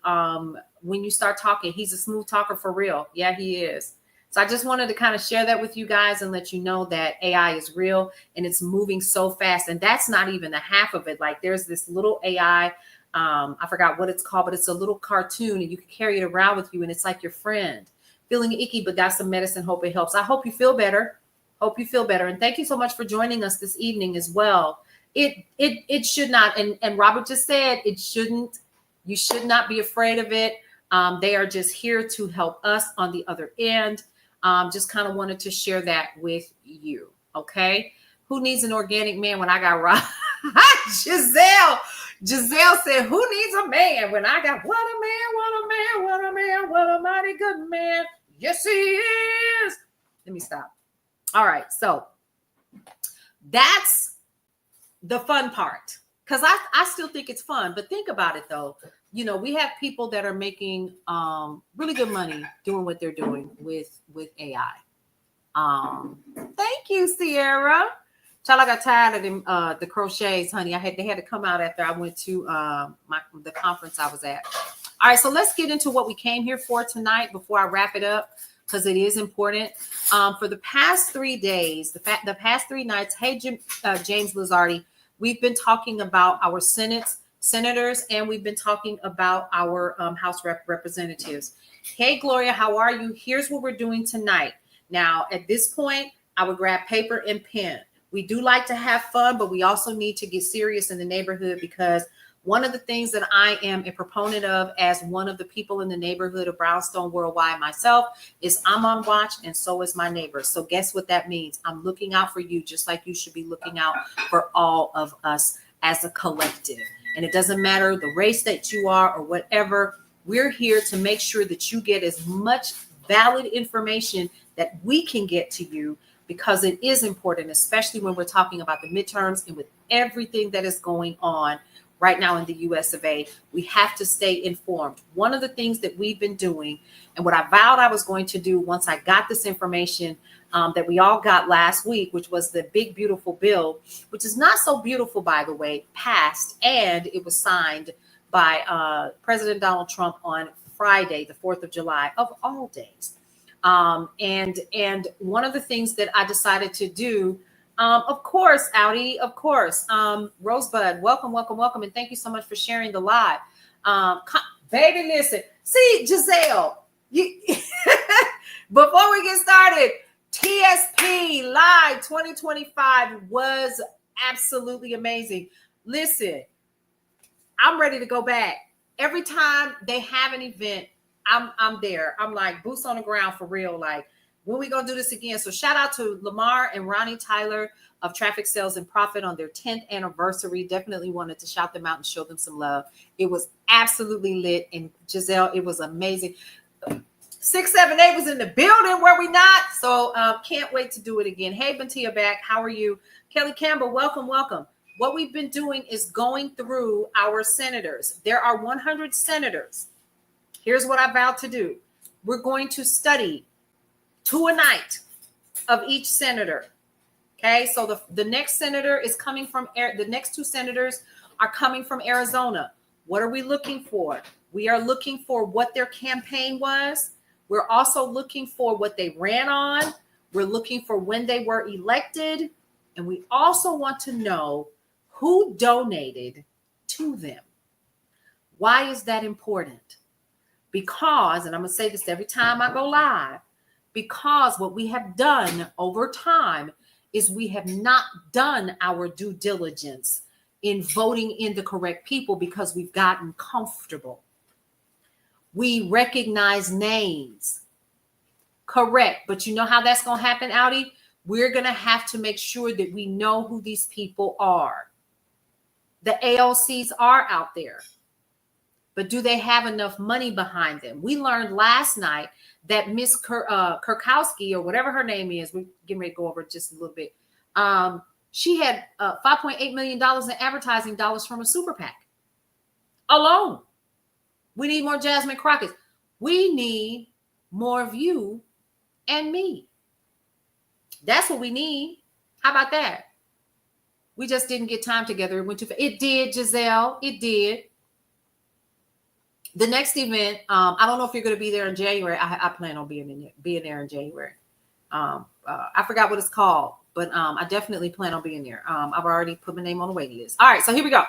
when you start talking, he's a smooth talker for real. Yeah, he is. So I just wanted to kind of share that with you guys and let you know that AI is real and it's moving so fast. And that's not even the half of it. Like there's this little AI, I forgot what it's called, but it's a little cartoon and you can carry it around with you. And it's like your friend. Feeling icky, but got some medicine. Hope it helps. I hope you feel better. And thank you so much for joining us this evening as well It should not. And Robert just said it shouldn't. You should not be afraid of it. They are just here to help us on the other end. Just kind of wanted to share that with you. Okay. Who needs an organic man when I got Rob? Giselle said, who needs a man when I got what a man, what a man, what a man, what a mighty good man. Yes, he is. Let me stop. All right. So that's the fun part. Because I still think it's fun. But think about it, though. You know, we have people that are making really good money doing what they're doing with AI. Thank you, Sierra. Child, I got tired of them, the crochets, honey. They had to come out after I went to the conference I was at. All right, so let's get into what we came here for tonight before I wrap it up, because it is important. For the past 3 days, the past 3 nights, hey, James Lizardi, we've been talking about our senators, and we've been talking about our House representatives. Hey, Gloria, how are you? Here's what we're doing tonight. Now, at this point, I would grab paper and pen. We do like to have fun, but we also need to get serious in the neighborhood, because one of the things that I am a proponent of as one of the people in the neighborhood of Brownstone Worldwide myself is I'm on watch, and so is my neighbor. So guess what that means? I'm looking out for you, just like you should be looking out for all of us as a collective. And it doesn't matter the race that you are or whatever. We're here to make sure that you get as much valid information that we can get to you, because it is important, especially when we're talking about the midterms and with everything that is going on right now in the US of A. We have to stay informed. One of the things that we've been doing, and what I vowed I was going to do once I got this information that we all got last week, which was the big, beautiful bill, which is not so beautiful, by the way, passed, and it was signed by President Donald Trump on Friday, the 4th of July, of all days. And one of the things that I decided to do, of course, Audi, of course, Rosebud, welcome. And thank you so much for sharing the live. Baby, listen, see, Giselle, before we get started, TSP Live 2025 was absolutely amazing. Listen, I'm ready to go back. Every time they have an event, I'm there. I'm like boots on the ground for real. Like, when we gonna do this again? So shout out to Lamar and Ronnie Tyler of Traffic Sales and Profit on their 10th anniversary. Definitely wanted to shout them out and show them some love. It was absolutely lit. And Giselle, it was amazing. 678 was in the building, were we not? So can't wait to do it again. Hey, Bentia back. How are you? Kelly Campbell, welcome. What we've been doing is going through our senators. There are 100 senators. Here's what I vowed to do. We're going to study 2 a night of each senator. Okay, so the next senator is coming from, the next 2 senators are coming from Arizona. What are we looking for? We are looking for what their campaign was. We're also looking for what they ran on. We're looking for when they were elected. And we also want to know who donated to them. Why is that important? Because, and I'm going to say this every time I go live, because what we have done over time is we have not done our due diligence in voting in the correct people, because we've gotten comfortable. We recognize names. Correct. But you know how that's going to happen, Audi? We're going to have to make sure that we know who these people are. The AOCs are out there. But do they have enough money behind them? We learned last night that Miss Kurkowski, or whatever her name is, we're getting ready to go over it just a little bit. She had $5.8 million in advertising dollars from a super PAC alone. We need more Jasmine Crockett's. We need more of you and me. That's what we need. How about that? We just didn't get time together. It went too fast. It did, Giselle. It did. The next event, I don't know if you're going to be there in January. I plan on being there in January. I forgot what it's called, but I definitely plan on being there. I've already put my name on the waiting list. All right, so here we go.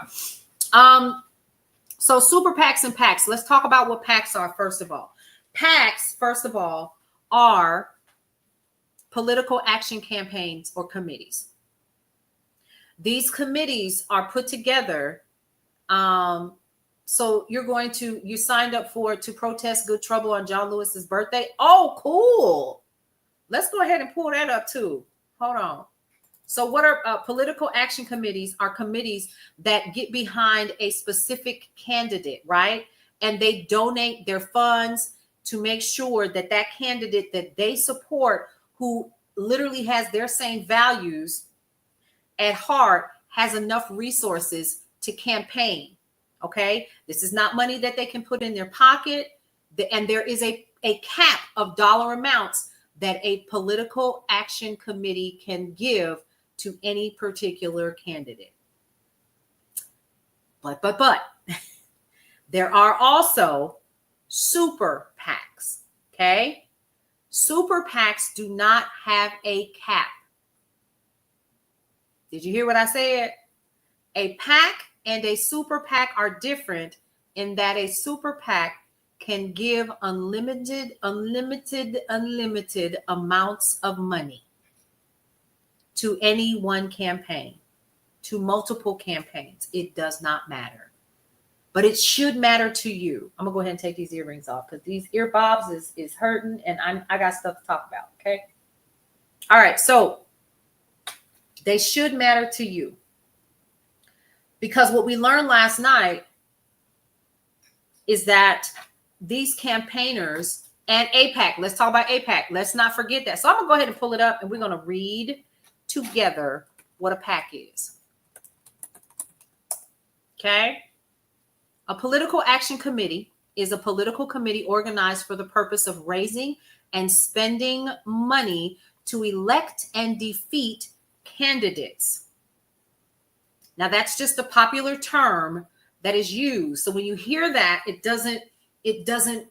So super PACs and PACs. Let's talk about what PACs are, first of all. PACs, first of all, are political action campaigns or committees. These committees are put together. So you signed up to protest good trouble on John Lewis's birthday. Oh, cool. Let's go ahead and pull that up too. Hold on. So what are political action committees? Are committees that get behind a specific candidate, right? And they donate their funds to make sure that that candidate that they support, who literally has their same values at heart, has enough resources to campaign. Okay, this is not money that they can put in their pocket, and there is a cap of dollar amounts that a political action committee can give to any particular candidate. But there are also super PACs. Okay, super PACs do not have a cap. Did you hear what I said? A PAC and a super PAC are different in that a super PAC can give unlimited amounts of money to any one campaign, to multiple campaigns. It does not matter, but it should matter to you. I'm gonna go ahead and take these earrings off because these earbobs is hurting, and I got stuff to talk about. Okay. All right. So they should matter to you, because what we learned last night is that these campaigners and AIPAC, let's talk about AIPAC. Let's not forget that. So I'm gonna go ahead and pull it up, and we're gonna read together what a PAC is. Okay. A political action committee is a political committee organized for the purpose of raising and spending money to elect and defeat candidates. Now, that's just a popular term that is used. So when you hear that, it doesn't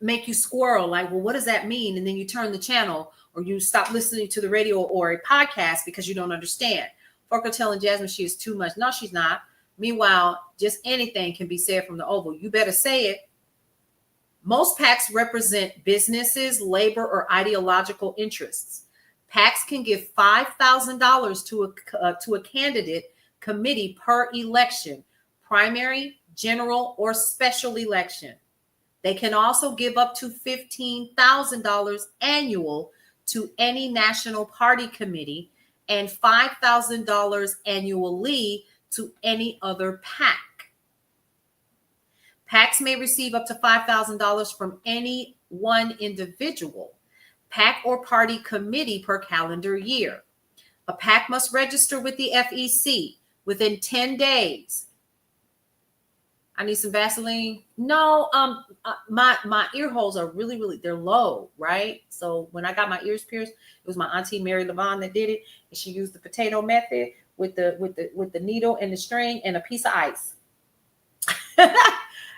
make you squirrel, like, well, what does that mean? And then you turn the channel, or you stop listening to the radio or a podcast because you don't understand. Farco telling Jasmine she is too much. No, she's not. Meanwhile, just anything can be said from the Oval. You better say it. Most PACs represent businesses, labor, or ideological interests. PACs can give $5,000 to a candidate committee per election, primary, general, or special election. They can also give up to $15,000 annual to any national party committee and $5,000 annually to any other PAC. PACs may receive up to $5,000 from any one individual, PAC or party committee per calendar year. A PAC must register with the FEC within 10 days. I need some Vaseline. No, my ear holes are really, they're low, right? So when I got my ears pierced, it was my auntie Mary Levon that did it, and she used the potato method with the needle and the string and a piece of ice.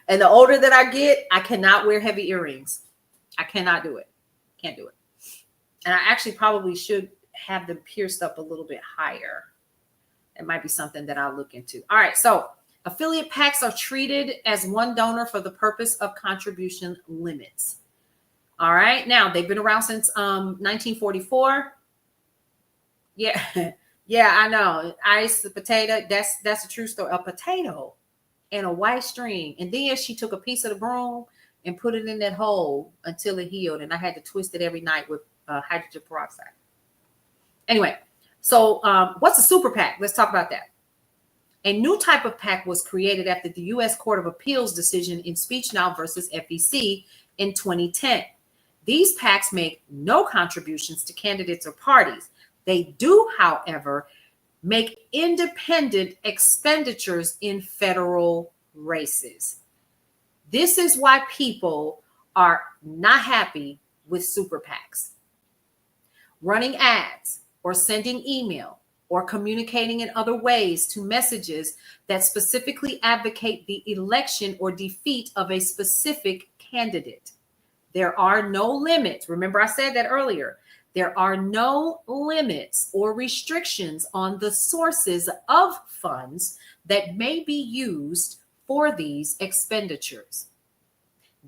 And the older that I get, I cannot wear heavy earrings. I cannot do it. Can't do it. And I actually probably should have them pierced up a little bit higher. It might be something that I'll look into. All right, so affiliate PACs are treated as one donor for the purpose of contribution limits. All right, now they've been around since 1944. Yeah, yeah, I know. Ice, the potato, that's a true story. A potato and a white string. And then she took a piece of the broom and put it in that hole until it healed. And I had to twist it every night with hydrogen peroxide. Anyway, so what's a super PAC? Let's talk about that. A new type of PAC was created after the U.S. Court of Appeals decision in SpeechNow versus FEC in 2010. These PACs make no contributions to candidates or parties. They do, however, make independent expenditures in federal races. This is why people are not happy with super PACs. Running ads or sending email or communicating in other ways to messages that specifically advocate the election or defeat of a specific candidate. There are no limits. Remember, I said that earlier. There are no limits or restrictions on the sources of funds that may be used for these expenditures.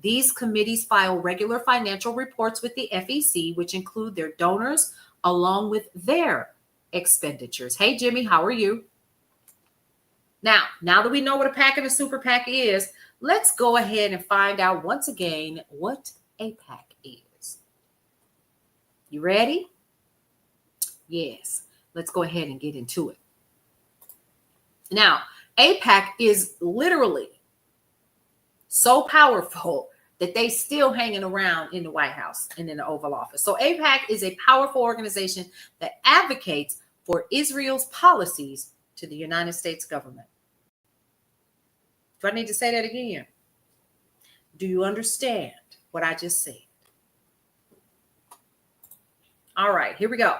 These committees file regular financial reports with the FEC, which include their donors along with their expenditures. Hey, Jimmy, how are you? Now that we know what a PAC and a super PAC is, let's go ahead and find out once again what a PAC is. You ready? Yes. Let's go ahead and get into it. Now, AIPAC is literally so powerful that they still hanging around in the White House and in the Oval Office. So AIPAC is a powerful organization that advocates for Israel's policies to the United States government. Do I need to say that again? Do you understand what I just said? All right, here we go.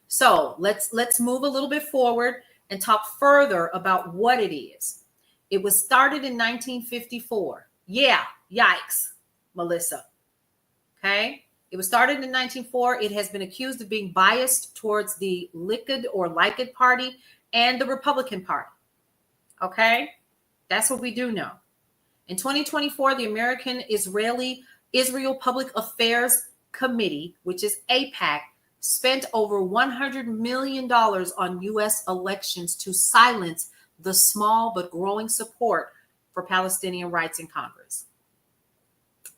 So let's move a little bit forward and talk further about what it is. It was started in 1954. Yeah, yikes, Melissa. Okay. It was started in 1904. It has been accused of being biased towards the Likud or Likud Party and the Republican Party. Okay. That's what we do know. In 2024, the American Israel Public Affairs Committee, which is AIPAC, spent over $100 million on U.S. elections to silence the small but growing support for Palestinian rights in Congress.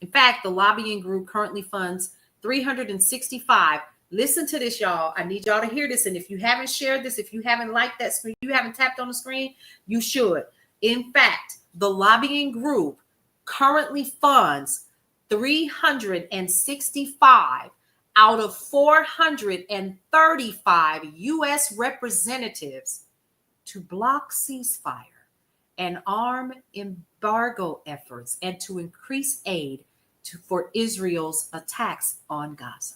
In fact, the lobbying group currently funds 365. Listen to this, y'all. I need y'all to hear this. And if you haven't shared this, if you haven't liked that screen, you haven't tapped on the screen, you should. In fact, the lobbying group currently funds 365 out of 435 U.S. representatives to block ceasefire and arm embargo efforts and to increase aid for Israel's attacks on Gaza.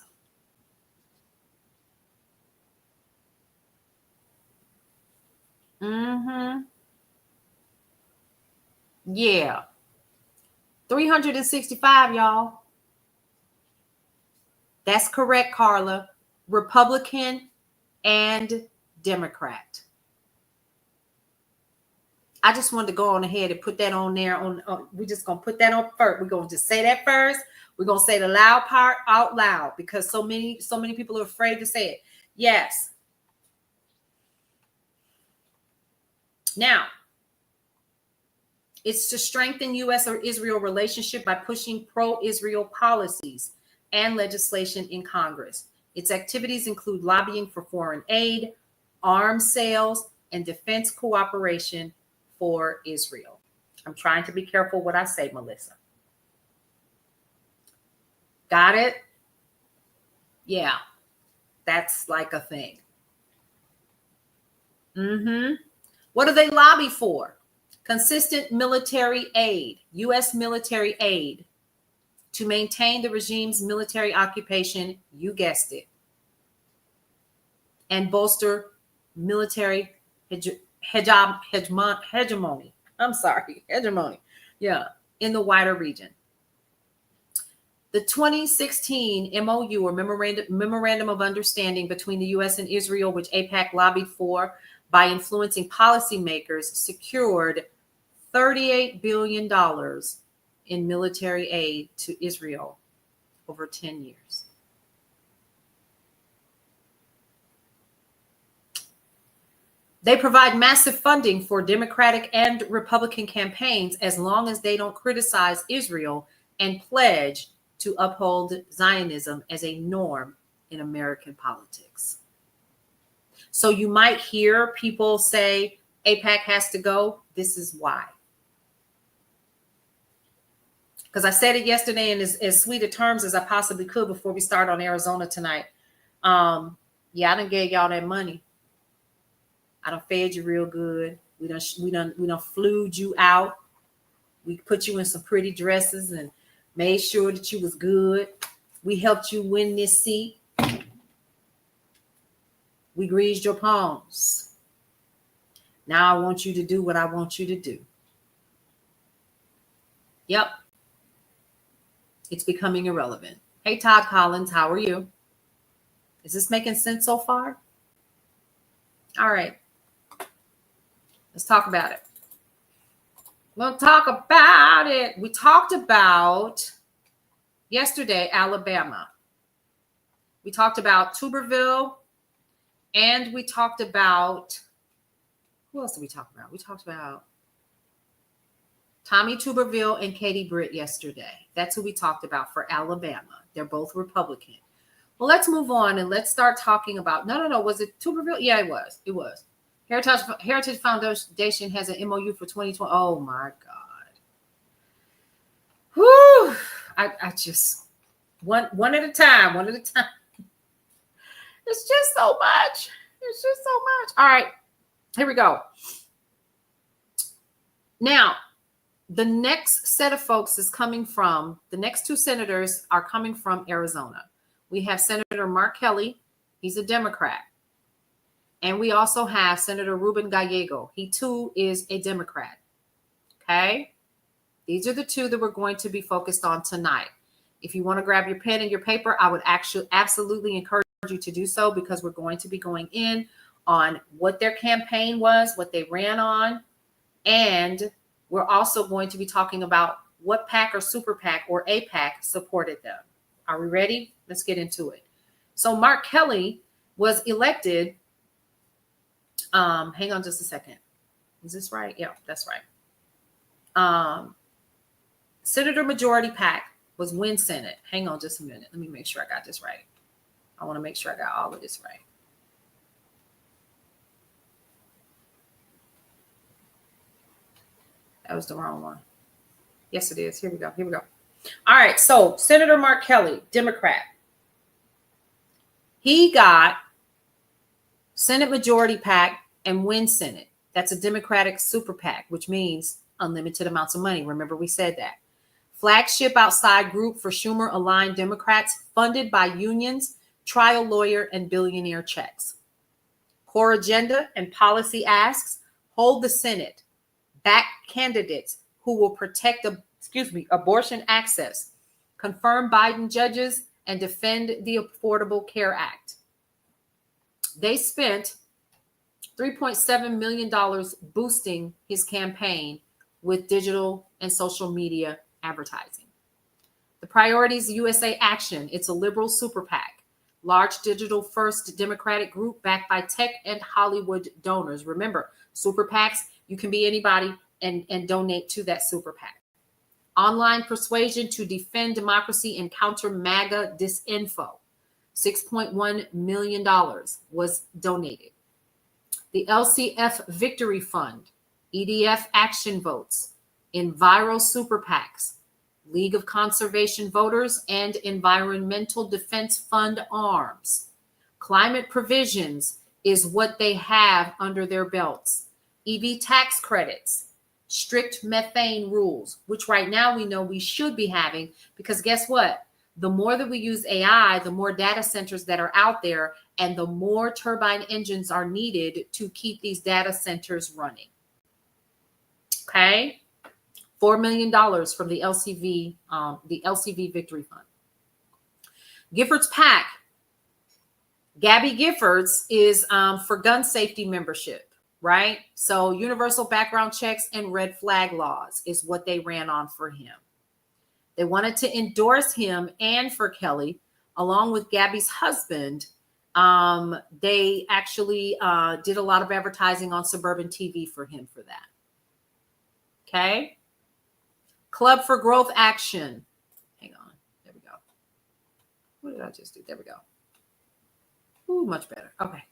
Yeah. 365, y'all. That's correct, Carla. Republican and Democrat. I just wanted to go on ahead and put that on there. We're just going to put that on first. We're going to just say that first. We're going to say the loud part out loud because so many people are afraid to say it. Yes. Now, it's to strengthen U.S. or Israel relationship by pushing pro-Israel policies and legislation in Congress. Its activities include lobbying for foreign aid, arms sales, and defense cooperation for Israel. I'm trying to be careful what I say, Melissa. Got it? Yeah, that's like a thing. What do they lobby for? Consistent military aid, U.S. military aid to maintain the regime's military occupation, you guessed it, and bolster military hegemony. Yeah, in the wider region. The 2016 MOU, or Memorandum of Understanding between the U.S. and Israel, which AIPAC lobbied for by influencing policymakers, secured $38 billion in military aid to Israel over 10 years. They provide massive funding for Democratic and Republican campaigns as long as they don't criticize Israel and pledge to uphold Zionism as a norm in American politics. So you might hear people say AIPAC has to go. This is why. Because I said it yesterday in as sweet of terms as I possibly could before we start on Arizona tonight. Yeah, I done gave y'all that money. I done fed you real good. We done flued you out. We put you in some pretty dresses and made sure that you was good. We helped you win this seat. We greased your palms. Now I want you to do what I want you to do. Yep. It's becoming irrelevant. Hey, Todd Collins, how are you? Is this making sense so far? All right. Let's talk about it. We'll talk about it. We talked about yesterday, Alabama. We talked about Tuberville And we talked about, who else did we talk about? We talked about Tommy Tuberville and Katie Britt yesterday. That's who we talked about for Alabama. They're both Republican. Well, let's move on and let's start talking about, no. Was it Tuberville? Yeah, it was. It was. Heritage Foundation has an MOU for 2020. Oh my God. Whew. I just, one at a time. It's just so much. All right, here we go. Now, the next set of folks is coming from, the next two senators are coming from Arizona. We have Senator Mark Kelly. He's a Democrat. And we also have Senator Ruben Gallego. He too is a Democrat. Okay. These are the two that we're going to be focused on tonight. If you want to grab your pen and your paper, I would actually absolutely encourage you to do so, because we're going to be going in on what their campaign was, what they ran on, and we're also going to be talking about what PAC or Super PAC or APAC supported them. Are we ready? Let's get into it. So Mark Kelly was elected. Hang on just a second. Is this right? Yeah, that's right. Senator Majority PAC was Win Senate. Hang on just a minute. Let me make sure I got this right. I want to make sure I got all of this right. That was the wrong one. Yes, it is. Here we go. All right. So Senator Mark Kelly, Democrat. He got Senate Majority PAC and Win Senate. That's a Democratic Super PAC, which means unlimited amounts of money. Remember, we said that. Flagship outside group for Schumer-aligned Democrats, funded by unions, trial lawyer, and billionaire checks. Core agenda and policy asks, hold the Senate, back candidates who will protect, abortion access, confirm Biden judges, and defend the Affordable Care Act. They spent $3.7 million boosting his campaign with digital and social media advertising. The Priorities USA Action, it's a liberal super PAC, large digital first Democratic group backed by tech and Hollywood donors. Remember, super PACs, you can be anybody and donate to that super PAC. Online persuasion to defend democracy and counter MAGA disinfo. $6.1 million was donated. The LCF Victory Fund, EDF Action Votes, Enviro Super PACs, League of Conservation Voters, and Environmental Defense Fund Arms. Climate provisions is what they have under their belts. EV tax credits, strict methane rules, which right now we know we should be having, because guess what? The more that we use AI, the more data centers that are out there, and the more turbine engines are needed to keep these data centers running. Okay? $4 million from the LCV Victory Fund. Giffords PAC. Gabby Giffords is for gun safety membership, right? So universal background checks and red flag laws is what they ran on for him. They wanted to endorse him and for Kelly, along with Gabby's husband. They actually did a lot of advertising on Suburban TV for him for that. Okay. Club for Growth Action. Hang on. There we go. What did I just do? There we go. Ooh, much better. Okay.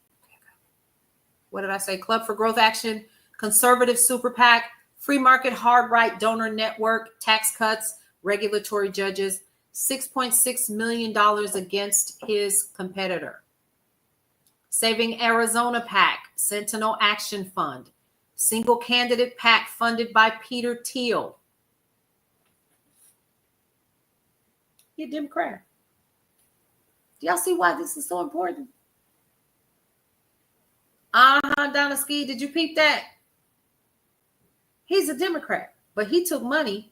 What did I say? Club for Growth Action, Conservative Super PAC, Free Market Hard Right Donor Network, tax cuts, regulatory judges, $6.6 million against his competitor. Saving Arizona PAC, Sentinel Action Fund, Single Candidate PAC funded by Peter Thiel. You're a Democrat. Do y'all see why this is so important? Donna Ski, did you peep that? He's a Democrat, but he took money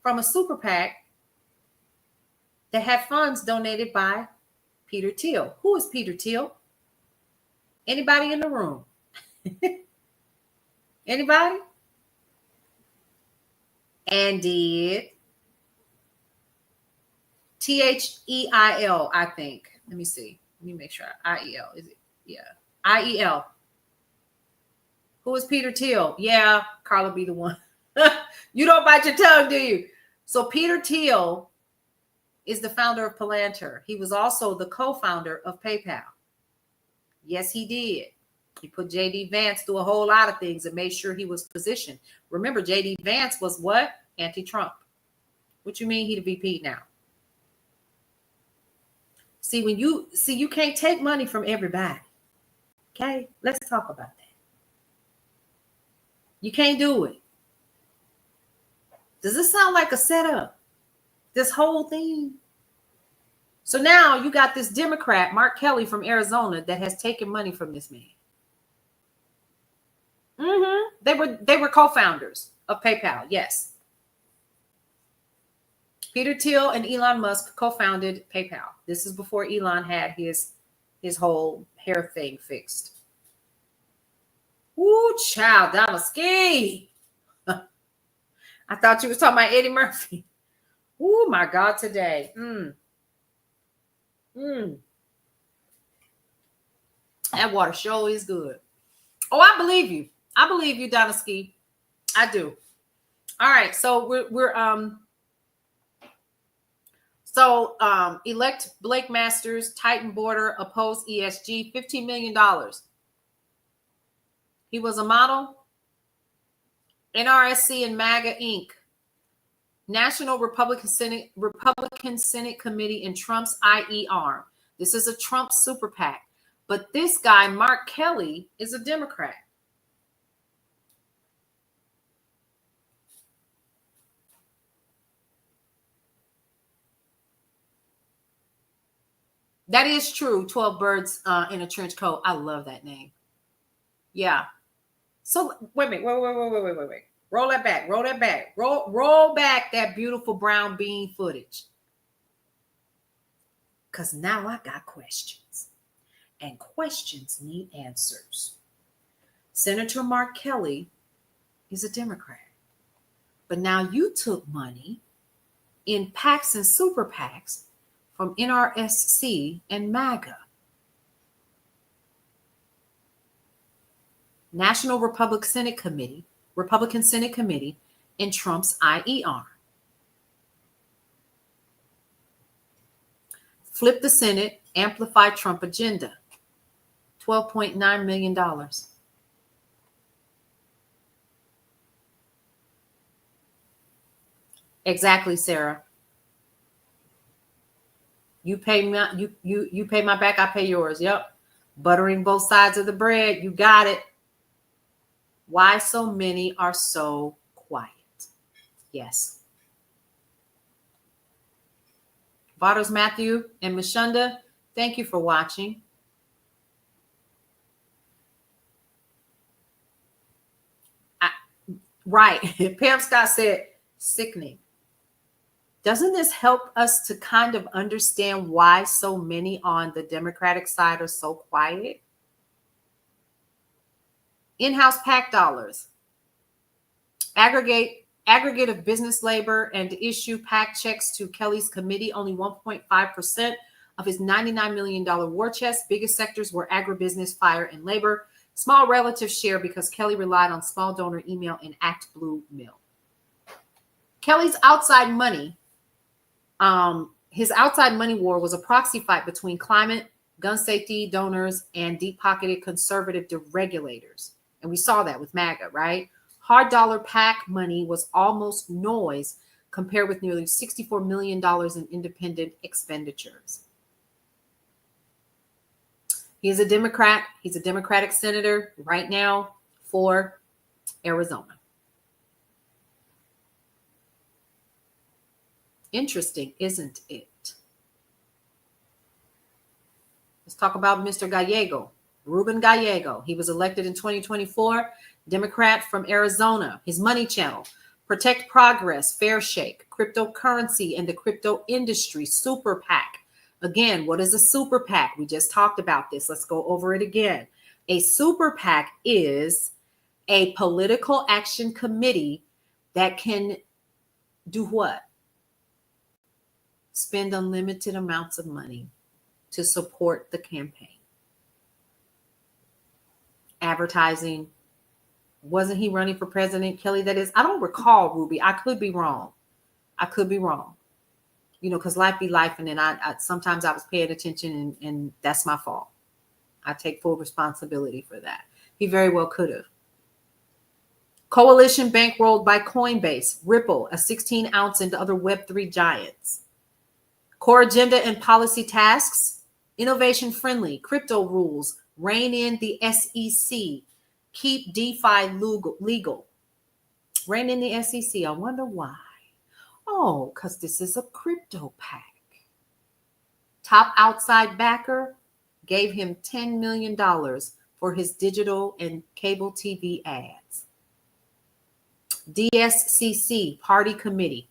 from a super PAC that had funds donated by Peter Thiel. Who is Peter Thiel? Anybody in the room? Anybody? And did Thiel, I think. Let me see. Let me make sure. IEL. Is it? Yeah. IEL. Who is Peter Thiel? Yeah, Carla be the one. You don't bite your tongue, do you? So Peter Thiel is the founder of Palantir. He was also the co-founder of PayPal. Yes, he did. He put J.D. Vance through a whole lot of things and made sure he was positioned. Remember, J.D. Vance was what? Anti-Trump. What you mean he the VP now? See, you can't take money from everybody. Okay, let's talk about that. You can't do it. Does this sound like a setup? This whole thing? So now you got this Democrat, Mark Kelly from Arizona, that has taken money from this man. They were co-founders of PayPal. Yes. Peter Thiel and Elon Musk co-founded PayPal. This is before Elon had his whole hair thing fixed. Ooh, child, Donald-ski. I thought you was talking about Eddie Murphy. Oh my God, today. That water sure is good. Oh, I believe you. I believe you, Donald-ski. I do. All right, so we're elect Blake Masters, Titan Border, oppose ESG, $15 million. He was a model. NRSC and MAGA Inc. National Republican Senate Committee in Trump's IE arm. This is a Trump super PAC. But this guy, Mark Kelly, is a Democrat. That is true. 12 birds in a trench coat. I love that name. Yeah. So wait. Roll that back. Roll back that beautiful brown bean footage. Because now I got questions. And questions need answers. Senator Mark Kelly is a Democrat. But now you took money in PACs and super PACs from NRSC and MAGA. National Republican Senate Committee in Trump's IE arm. Flip the Senate, amplify Trump agenda. $12.9 million. Exactly, Sarah. You pay you pay my back, I pay yours. Yep. Buttering both sides of the bread. You got it. Why so many are so quiet? Yes. Vados Matthew and Mashunda, thank you for watching. Right. Pam Scott said, sickening. Doesn't this help us to kind of understand why so many on the Democratic side are so quiet? In-house PAC dollars. Aggregate of business labor and issue PAC checks to Kelly's committee, only 1.5% of his $99 million war chest. Biggest sectors were agribusiness, fire, and labor. Small relative share because Kelly relied on small donor email and Act Blue Mill. Kelly's outside money, his outside money war was a proxy fight between climate, gun safety donors, and deep-pocketed conservative deregulators. And we saw that with MAGA, right? Hard dollar PAC money was almost noise compared with nearly $64 million in independent expenditures. He is a Democrat. He's a Democratic senator right now for Arizona. Interesting, isn't it? Let's talk about Mr. Gallego, Ruben Gallego. He was elected in 2024, Democrat from Arizona. His money channel, Protect Progress, Fair Shake, cryptocurrency and the crypto industry, Super PAC. Again, what is a super PAC? We just talked about this. Let's go over it again. A super PAC is a political action committee that can do what? Spend unlimited amounts of money to support the campaign. advertising. Wasn't he running for president, Kelly? That is, I don't recall, Ruby. I could be wrong. You know, because life be life, and then I sometimes I was paying attention, and that's my fault. I take full responsibility for that. He very well could have. Coalition bankrolled by Coinbase, Ripple, a 16-ounce, and other Web3 giants. Core agenda and policy tasks, innovation friendly, crypto rules, rein in the SEC, keep DeFi legal. Rein in the SEC. I wonder why. Oh, because this is a crypto pack. Top outside backer gave him $10 million for his digital and cable TV ads. DSCC, Party Committee.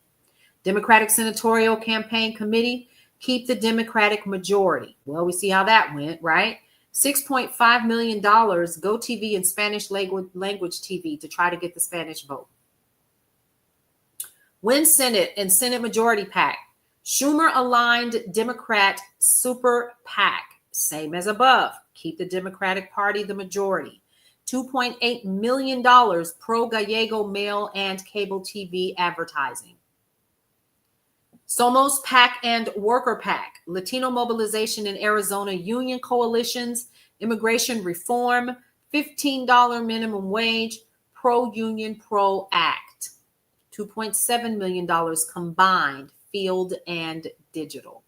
Democratic Senatorial Campaign Committee, keep the Democratic majority. Well, we see how that went, right? $6.5 million, Go TV and Spanish language TV to try to get the Spanish vote. Win Senate and Senate Majority PAC. Schumer aligned Democrat Super PAC. Same as above. Keep the Democratic Party the majority. $2.8 million pro Gallego mail and cable TV advertising. Somos PAC and Worker PAC. Latino mobilization in Arizona union coalitions. Immigration reform. $15 minimum wage. Pro-union, pro-act. $2.7 million combined, field and digital.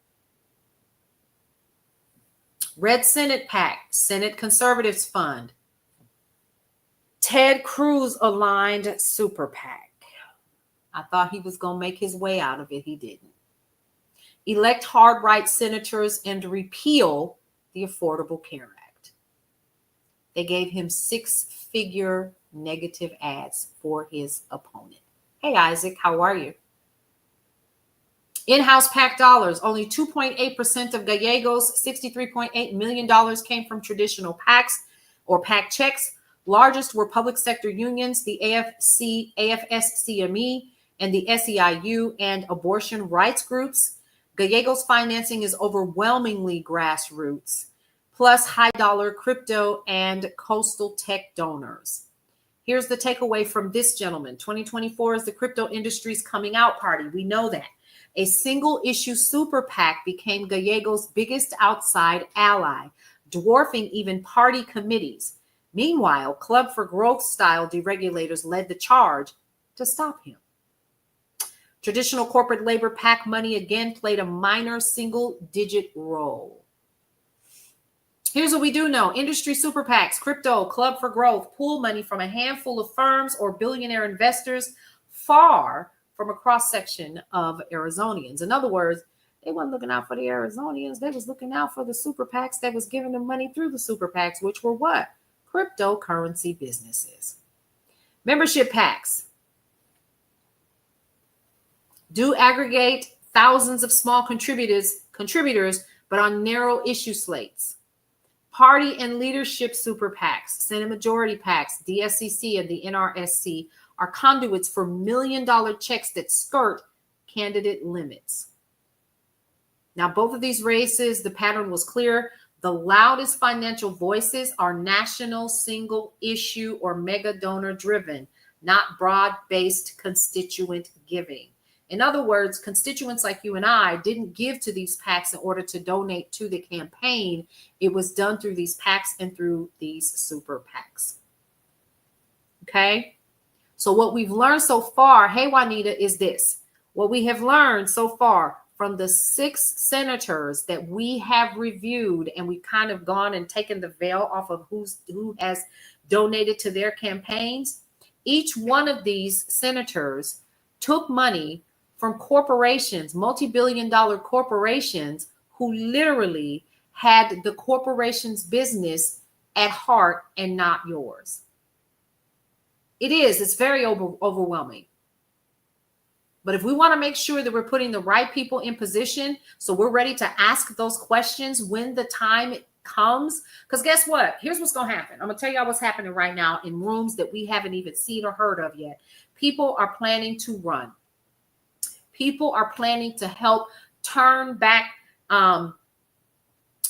Red Senate PAC, Senate Conservatives Fund. Ted Cruz aligned Super PAC. I thought he was going to make his way out of it. He didn't. Elect hard right senators and repeal the Affordable Care Act. They gave him 6-figure negative ads for his opponent. Hey, Isaac, how are you? In-house PAC dollars, only 2.8% of Gallegos' $63.8 million came from traditional PACs or PAC checks. Largest were public sector unions, the AFSCME, and the SEIU, and abortion rights groups. Gallegos' financing is overwhelmingly grassroots, plus high-dollar crypto and coastal tech donors. Here's the takeaway from this gentleman. 2024 is the crypto industry's coming out party. We know that. A single-issue super PAC became Gallegos' biggest outside ally, dwarfing even party committees. Meanwhile, Club for Growth-style deregulators led the charge to stop him. Traditional corporate labor PAC money again played a minor single-digit role. Here's what we do know. Industry super PACs, crypto, Club for Growth, pool money from a handful of firms or billionaire investors far from a cross-section of Arizonians. In other words, they weren't looking out for the Arizonians. They was looking out for the super PACs that was giving them money through the super PACs, which were what? Cryptocurrency businesses. Membership PACs do aggregate thousands of small contributors, but on narrow issue slates. Party and leadership super PACs, Senate majority PACs, DSCC, and the NRSC are conduits for million-dollar checks that skirt candidate limits. Now, both of these races, the pattern was clear. The loudest financial voices are national, single issue, or mega donor driven, not broad-based constituent giving. In other words, constituents like you and I didn't give to these PACs in order to donate to the campaign. It was done through these PACs and through these super PACs. Okay? So what we've learned so far, hey, Juanita, is this. What we have learned so far from the 6 senators that we have reviewed, and we've kind of gone and taken the veil off of who has donated to their campaigns, each one of these senators took money from corporations, multi-billion-dollar corporations, who literally had the corporation's business at heart and not yours. It's very overwhelming. But if we want to make sure that we're putting the right people in position, so we're ready to ask those questions when the time comes, because guess what? Here's what's going to happen. I'm going to tell you what's happening right now in rooms that we haven't even seen or heard of yet. People are planning to run. People are planning to help turn back the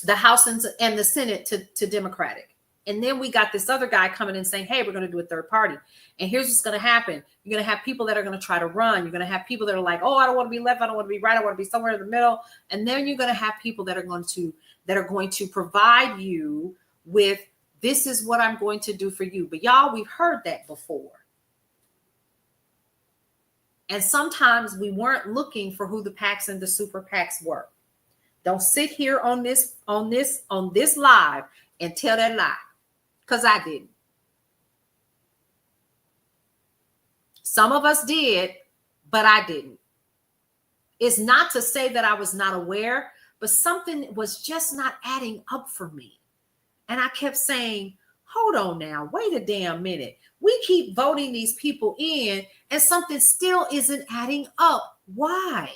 House and the Senate to Democratic. And then we got this other guy coming in saying, hey, we're going to do a third party. And here's what's going to happen. You're going to have people that are going to try to run. You're going to have people that are like, oh, I don't want to be left. I don't want to be right. I want to be somewhere in the middle. And then you're going to have people that are going to provide you with, this is what I'm going to do for you. But y'all, we've heard that before. And sometimes we weren't looking for who the PACs and the super PACs were. Don't sit here on this live and tell that lie, because I didn't. Some of us did, but I didn't. It's not to say that I was not aware, but something was just not adding up for me. And I kept saying, hold on now, wait a damn minute. We keep voting these people in and something still isn't adding up. Why?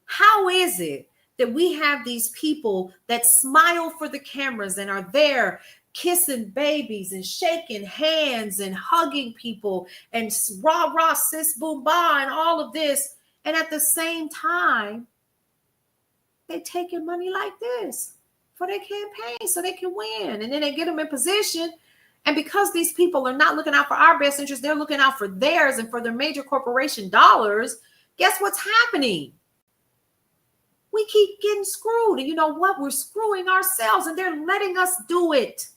How is it that we have these people that smile for the cameras and are there kissing babies and shaking hands and hugging people and rah, rah, sis, boom, bah, and all of this. And at the same time, they're taking money like this for their campaign so they can win. And then they get them in position. And because these people are not looking out for our best interest, they're looking out for theirs and for their major corporation dollars. Guess what's happening? We keep getting screwed. And you know what? We're screwing ourselves and they're letting us do it.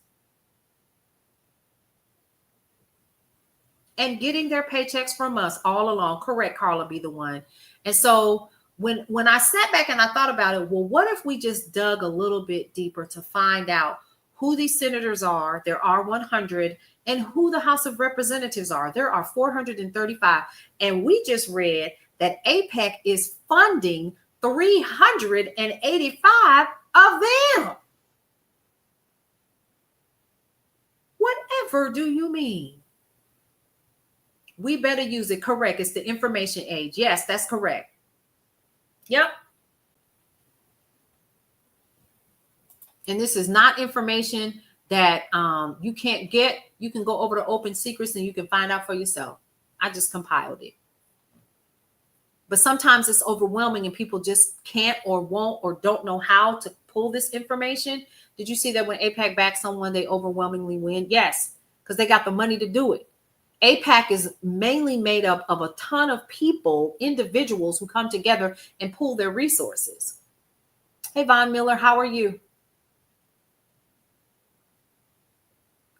And getting their paychecks from us all along. Correct, Carla, be the one. And so when I sat back and I thought about it, well, what if we just dug a little bit deeper to find out who these senators are? There are 100, and who the House of Representatives are. There are 435. And we just read that AIPAC is funding 385 of them. Whatever do you mean? We better use it. Correct. It's the information age. Yes, that's correct. Yep. And this is not information that you can't get. You can go over to Open Secrets and you can find out for yourself. I just compiled it. But sometimes it's overwhelming and people just can't or won't or don't know how to pull this information. Did you see that when AIPAC backs someone, they overwhelmingly win? Yes, because they got the money to do it. AIPAC is mainly made up of a ton of people, individuals who come together and pool their resources. Hey, Von Miller, how are you?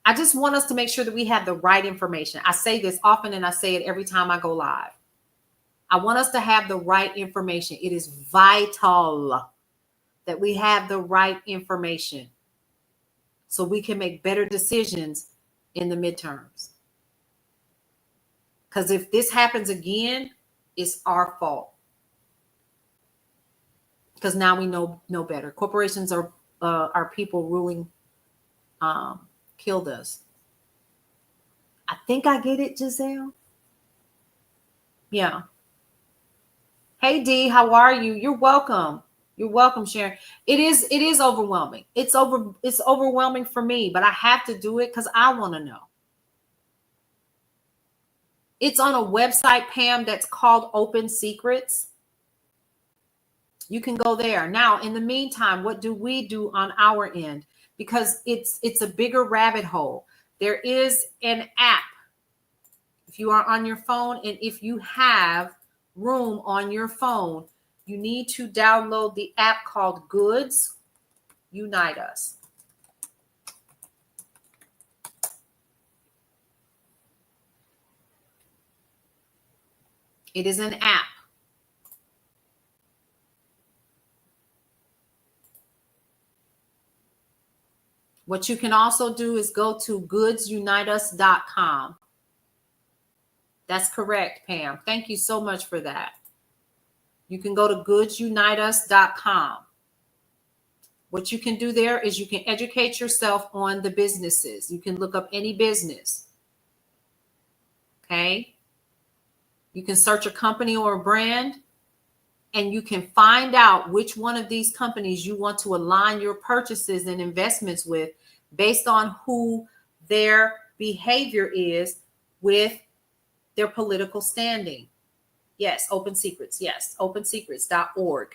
I just want us to make sure that we have the right information. I say this often and I say it every time I go live. I want us to have the right information. It is vital that we have the right information so we can make better decisions in the midterms. Because if this happens again, it's our fault. Because now we know better. Corporations are people ruling, killed us. I think I get it, Giselle. Yeah. Hey D, how are you? You're welcome. You're welcome, Sharon. It is overwhelming. It's overwhelming for me, but I have to do it because I want to know. It's on a website, Pam, that's called Open Secrets. You can go there. Now, in the meantime, what do we do on our end? Because it's a bigger rabbit hole. There is an app. If you are on your phone and if you have room on your phone, you need to download the app called Goods Unite Us. It is an app. What you can also do is go to goodsuniteus.com. That's correct, Pam. Thank you so much for that. You can go to goodsuniteus.com. What you can do there is you can educate yourself on the businesses. You can look up any business. Okay. You can search a company or a brand and you can find out which one of these companies you want to align your purchases and investments with based on who their behavior is with their political standing. Yes, Open Secrets. Yes, opensecrets.org.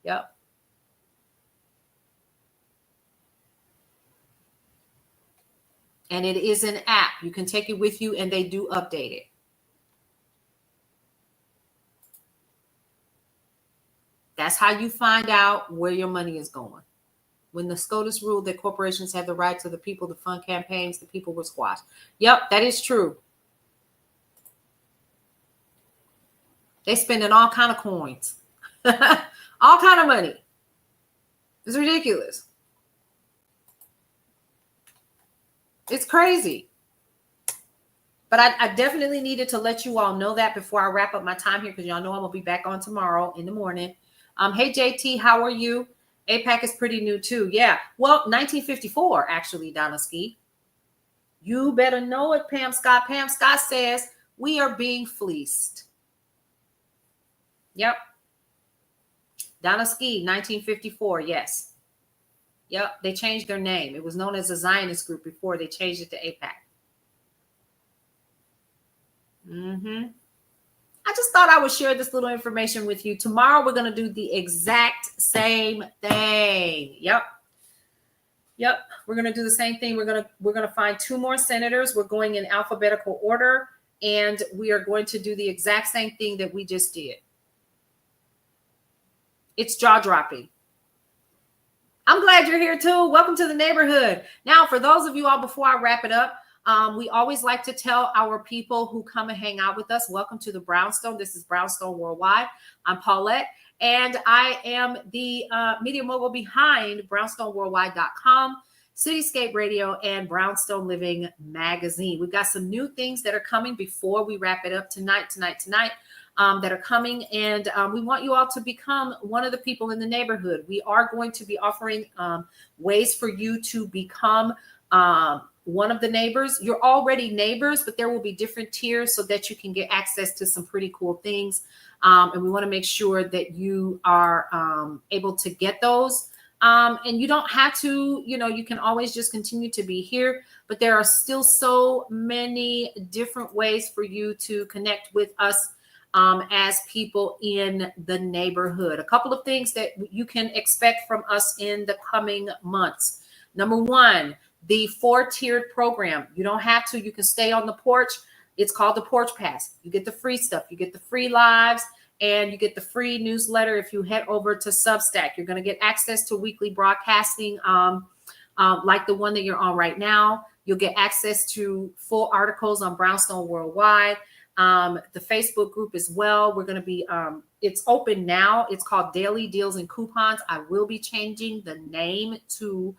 Yep. And it is an app. You can take it with you, and they do update it. That's how you find out where your money is going. When the SCOTUS ruled that corporations had the right to the people to fund campaigns, the people were squashed. Yep, that is true. They spending all kind of coins, all kind of money. It's ridiculous. It's crazy. But I definitely needed to let you all know that before I wrap up my time here, because y'all know I'm going to be back on tomorrow in the morning. Hey, JT, how are you? APAC is pretty new too. Yeah. Well, 1954, actually, Donna Ski. You better know it, Pam Scott. Pam Scott says we are being fleeced. Yep. Donna Ski, 1954. Yes. Yep. They changed their name. It was known as a Zionist group before they changed it to APAC. I just thought I would share this little information with you. Tomorrow, we're going to do the exact same thing. Yep. We're going to do the same thing. We're going to find 2 more senators. We're going in alphabetical order, and we are going to do the exact same thing that we just did. It's jaw-dropping. I'm glad you're here too. Welcome to the neighborhood. Now, for those of you all, before I wrap it up, we always like to tell our people who come and hang out with us, welcome to the Brownstone. This is Brownstone Worldwide. I'm Paulette, and I am the media mogul behind brownstoneworldwide.com, Cityscape Radio, and Brownstone Living Magazine. We've got some new things that are coming before we wrap it up tonight. That are coming, and we want you all to become one of the people in the neighborhood. We are going to be offering ways for you to become one of the neighbors. You're already neighbors, but there will be different tiers so that you can get access to some pretty cool things. And we want to make sure that you are able to get those. And you don't have to, you can always just continue to be here, but there are still so many different ways for you to connect with us as people in the neighborhood. A couple of things that you can expect from us in the coming months. Number 1, the 4-tiered program. You don't have to. You can stay on the porch. It's called the Porch Pass. You get the free stuff. You get the free lives, and you get the free newsletter if you head over to Substack. You're going to get access to weekly broadcasting like the one that you're on right now. You'll get access to full articles on Brownstone Worldwide. The Facebook group as well. We're going to be, it's open now. It's called Daily Deals and Coupons. I will be changing the name to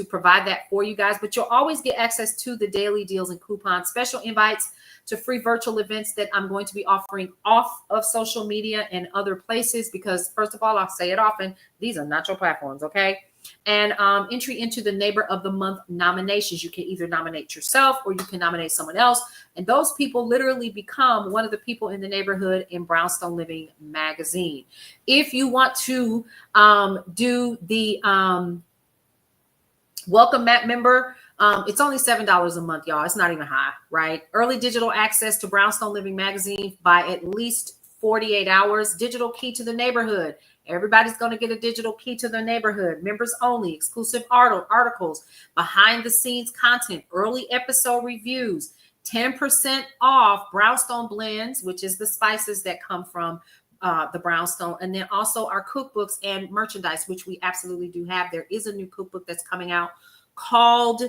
provide that for you guys, but you'll always get access to the Daily Deals and Coupons, special invites to free virtual events that I'm going to be offering off of social media and other places, because first of all, I'll say it often, these are not your platforms. Okay. And entry into the Neighbor of the Month nominations. You can either nominate yourself or you can nominate someone else. And those people literally become one of the people in the neighborhood in Brownstone Living Magazine. If you want to do the Welcome Mat member, it's only $7 a month, y'all. It's not even high, right? Early digital access to Brownstone Living Magazine by at least 48 hours. Digital key to the neighborhood. Everybody's going to get a digital key to the neighborhood. Members only, exclusive articles, behind the scenes content, early episode reviews, 10% off Brownstone blends, which is the spices that come from the Brownstone, and then also our cookbooks and merchandise, which we absolutely do have. There is a new cookbook that's coming out called,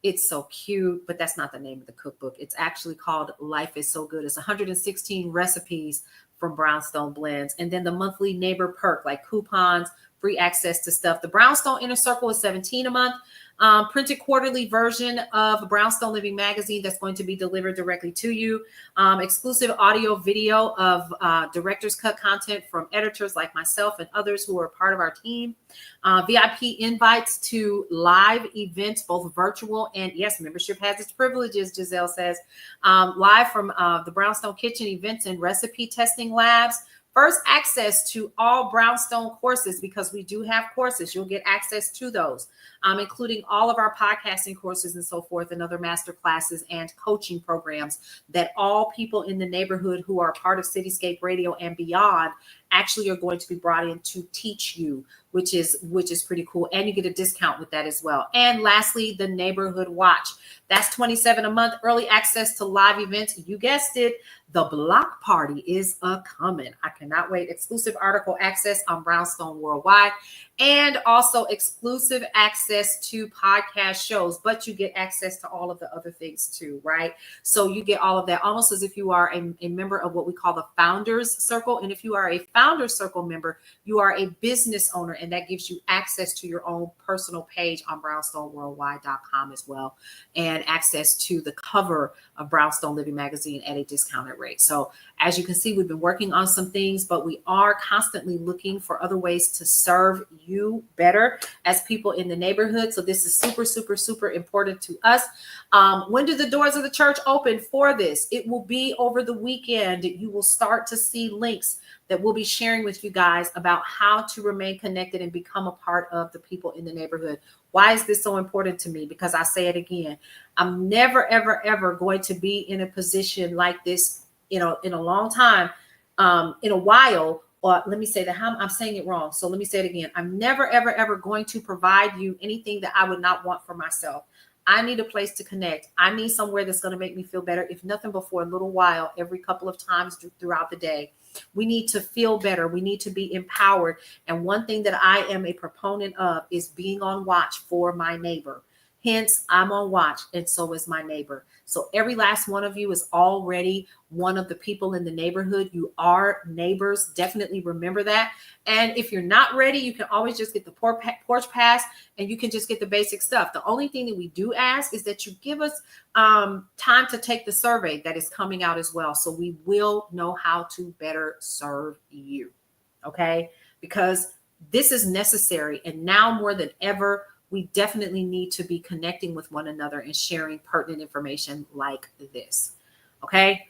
it's so cute, but that's not the name of the cookbook. It's actually called Life is So Good. It's 116 recipes from Brownstone blends. And then the monthly neighbor perk, like coupons, free access to stuff. The Brownstone Inner Circle is $17 a month. Printed quarterly version of Brownstone Living Magazine that's going to be delivered directly to you. Exclusive audio video of director's cut content from editors like myself and others who are part of our team. VIP invites to live events, both virtual and, yes, membership has its privileges, Giselle says. Live from the Brownstone Kitchen events and recipe testing labs. First access to all Brownstone courses, because we do have courses. You'll get access to those, including all of our podcasting courses and so forth, and other master classes and coaching programs that all people in the neighborhood who are part of Cityscape Radio and beyond actually are going to be brought in to teach you which is pretty cool. And you get a discount with that as well. And lastly, the Neighborhood Watch. That's $27 a month, early access to live events. You guessed it. The block party is a-coming. I cannot wait. Exclusive article access on Brownstone Worldwide, and also exclusive access to podcast shows, but you get access to all of the other things too, right? So you get all of that almost as if you are a member of what we call the Founders Circle. And if you are a Founders Circle member, you are a business owner, and that gives you access to your own personal page on brownstoneworldwide.com as well, and access to the cover of Brownstone Living Magazine at a discounted rate. So as you can see, we've been working on some things, but we are constantly looking for other ways to serve you better as people in the neighborhood. So this is super, super, super important to us. When do the doors of the church open for this? It will be over the weekend. You will start to see links that we'll be sharing with you guys about how to remain connected and become a part of the people in the neighborhood. Why is this so important to me? Because I say it again, I'm never, ever, ever going to be in a position like this, in a long time, in a while, or let me say that I'm saying it wrong. So let me say it again. I'm never, ever, ever going to provide you anything that I would not want for myself. I need a place to connect. I need somewhere that's going to make me feel better, if nothing but for a little while, every couple of times throughout the day. We need to feel better. We need to be empowered. And one thing that I am a proponent of is being on watch for my neighbor. Hence, I'm on watch, and so is my neighbor. So every last one of you is already one of the people in the neighborhood. You are neighbors. Definitely remember that. And if you're not ready, you can always just get the porch pass, and you can just get the basic stuff. The only thing that we do ask is that you give us time to take the survey that is coming out as well, so we will know how to better serve you. Okay? Because this is necessary, and now more than ever, we definitely need to be connecting with one another and sharing pertinent information like this. Okay.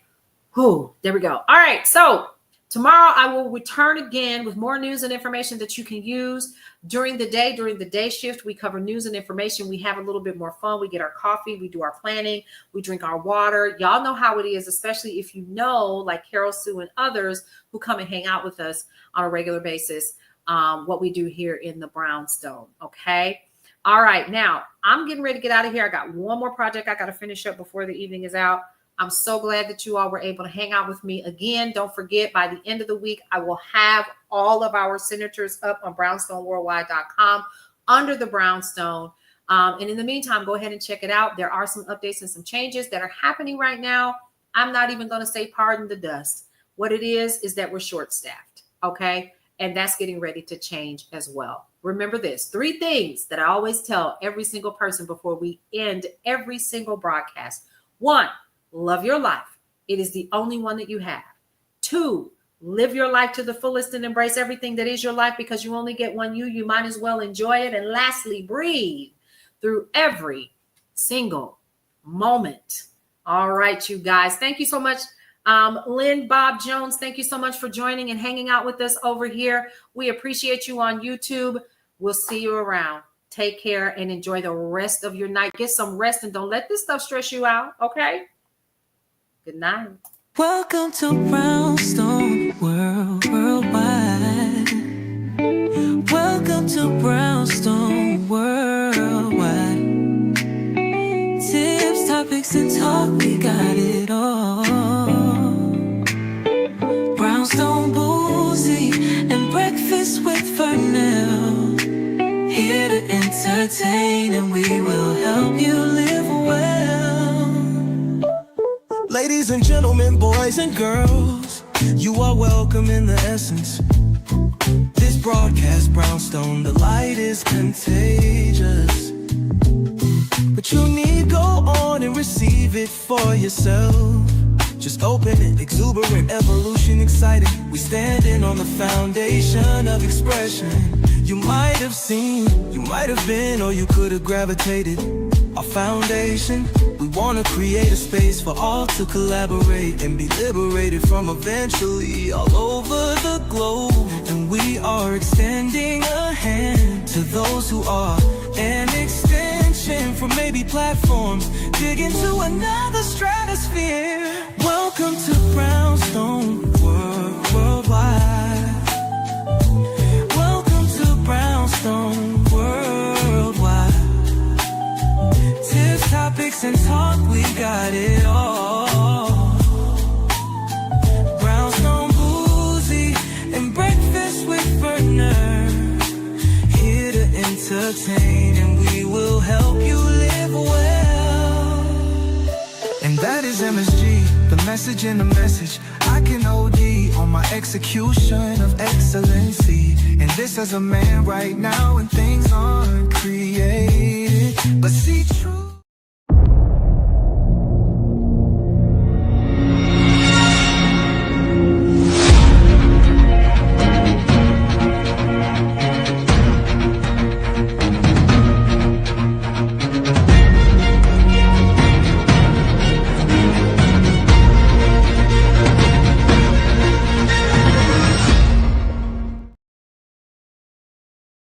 There we go. All right. So tomorrow I will return again with more news and information that you can use during the day. During the day shift, we cover news and information. We have a little bit more fun. We get our coffee. We do our planning. We drink our water. Y'all know how it is, especially if you know, like Carol Sue and others who come and hang out with us on a regular basis, what we do here in the Brownstone. Okay. All right, now I'm getting ready to get out of here. I got one more project I got to finish up before the evening is out. I'm so glad that you all were able to hang out with me again. Don't forget, by the end of the week, I will have all of our signatures up on brownstoneworldwide.com under the Brownstone. And in the meantime, go ahead and check it out. There are some updates and some changes that are happening right now. I'm not even going to say pardon the dust. What it is that we're short-staffed, okay? And that's getting ready to change as well. Remember this, 3 things that I always tell every single person before we end every single broadcast. 1, love your life. It is the only one that you have. 2, live your life to the fullest and embrace everything that is your life, because you only get one you might as well enjoy it. And lastly, breathe through every single moment. All right, you guys. Thank you so much. Lynn Bob Jones, thank you so much for joining and hanging out with us over here. We appreciate you on YouTube. We'll see you around. Take care and enjoy the rest of your night. Get some rest and don't let this stuff stress you out, okay? Good night. Welcome to Brownstone Worldwide. Welcome to Brownstone Worldwide. Tips, topics, and talk, we got it all. Brownstone Boozy and Breakfast with Vernell. Here to entertain, and we will help you live well. Ladies and gentlemen, boys and girls, you are welcome in the essence. This broadcast, Brownstone, the light is contagious. But you need go on and receive it for yourself. Just open it, exuberant, evolution, excited. We standing on the foundation of expression. You might have seen, you might have been, or you could have gravitated. Our foundation, we want to create a space for all to collaborate and be liberated from eventually all over the globe. And we are extending a hand to those who are an extension from maybe platforms, dig into another stratosphere. Welcome to Brownstone Worldwide. Welcome to Brownstone. and talk, we got it all. Brownstone Boozy and Breakfast with Bernard, here to entertain, and we will help you live well. And that is MSG, the message in the message. I can OD on my execution of excellency, and this as a man right now when things aren't creative.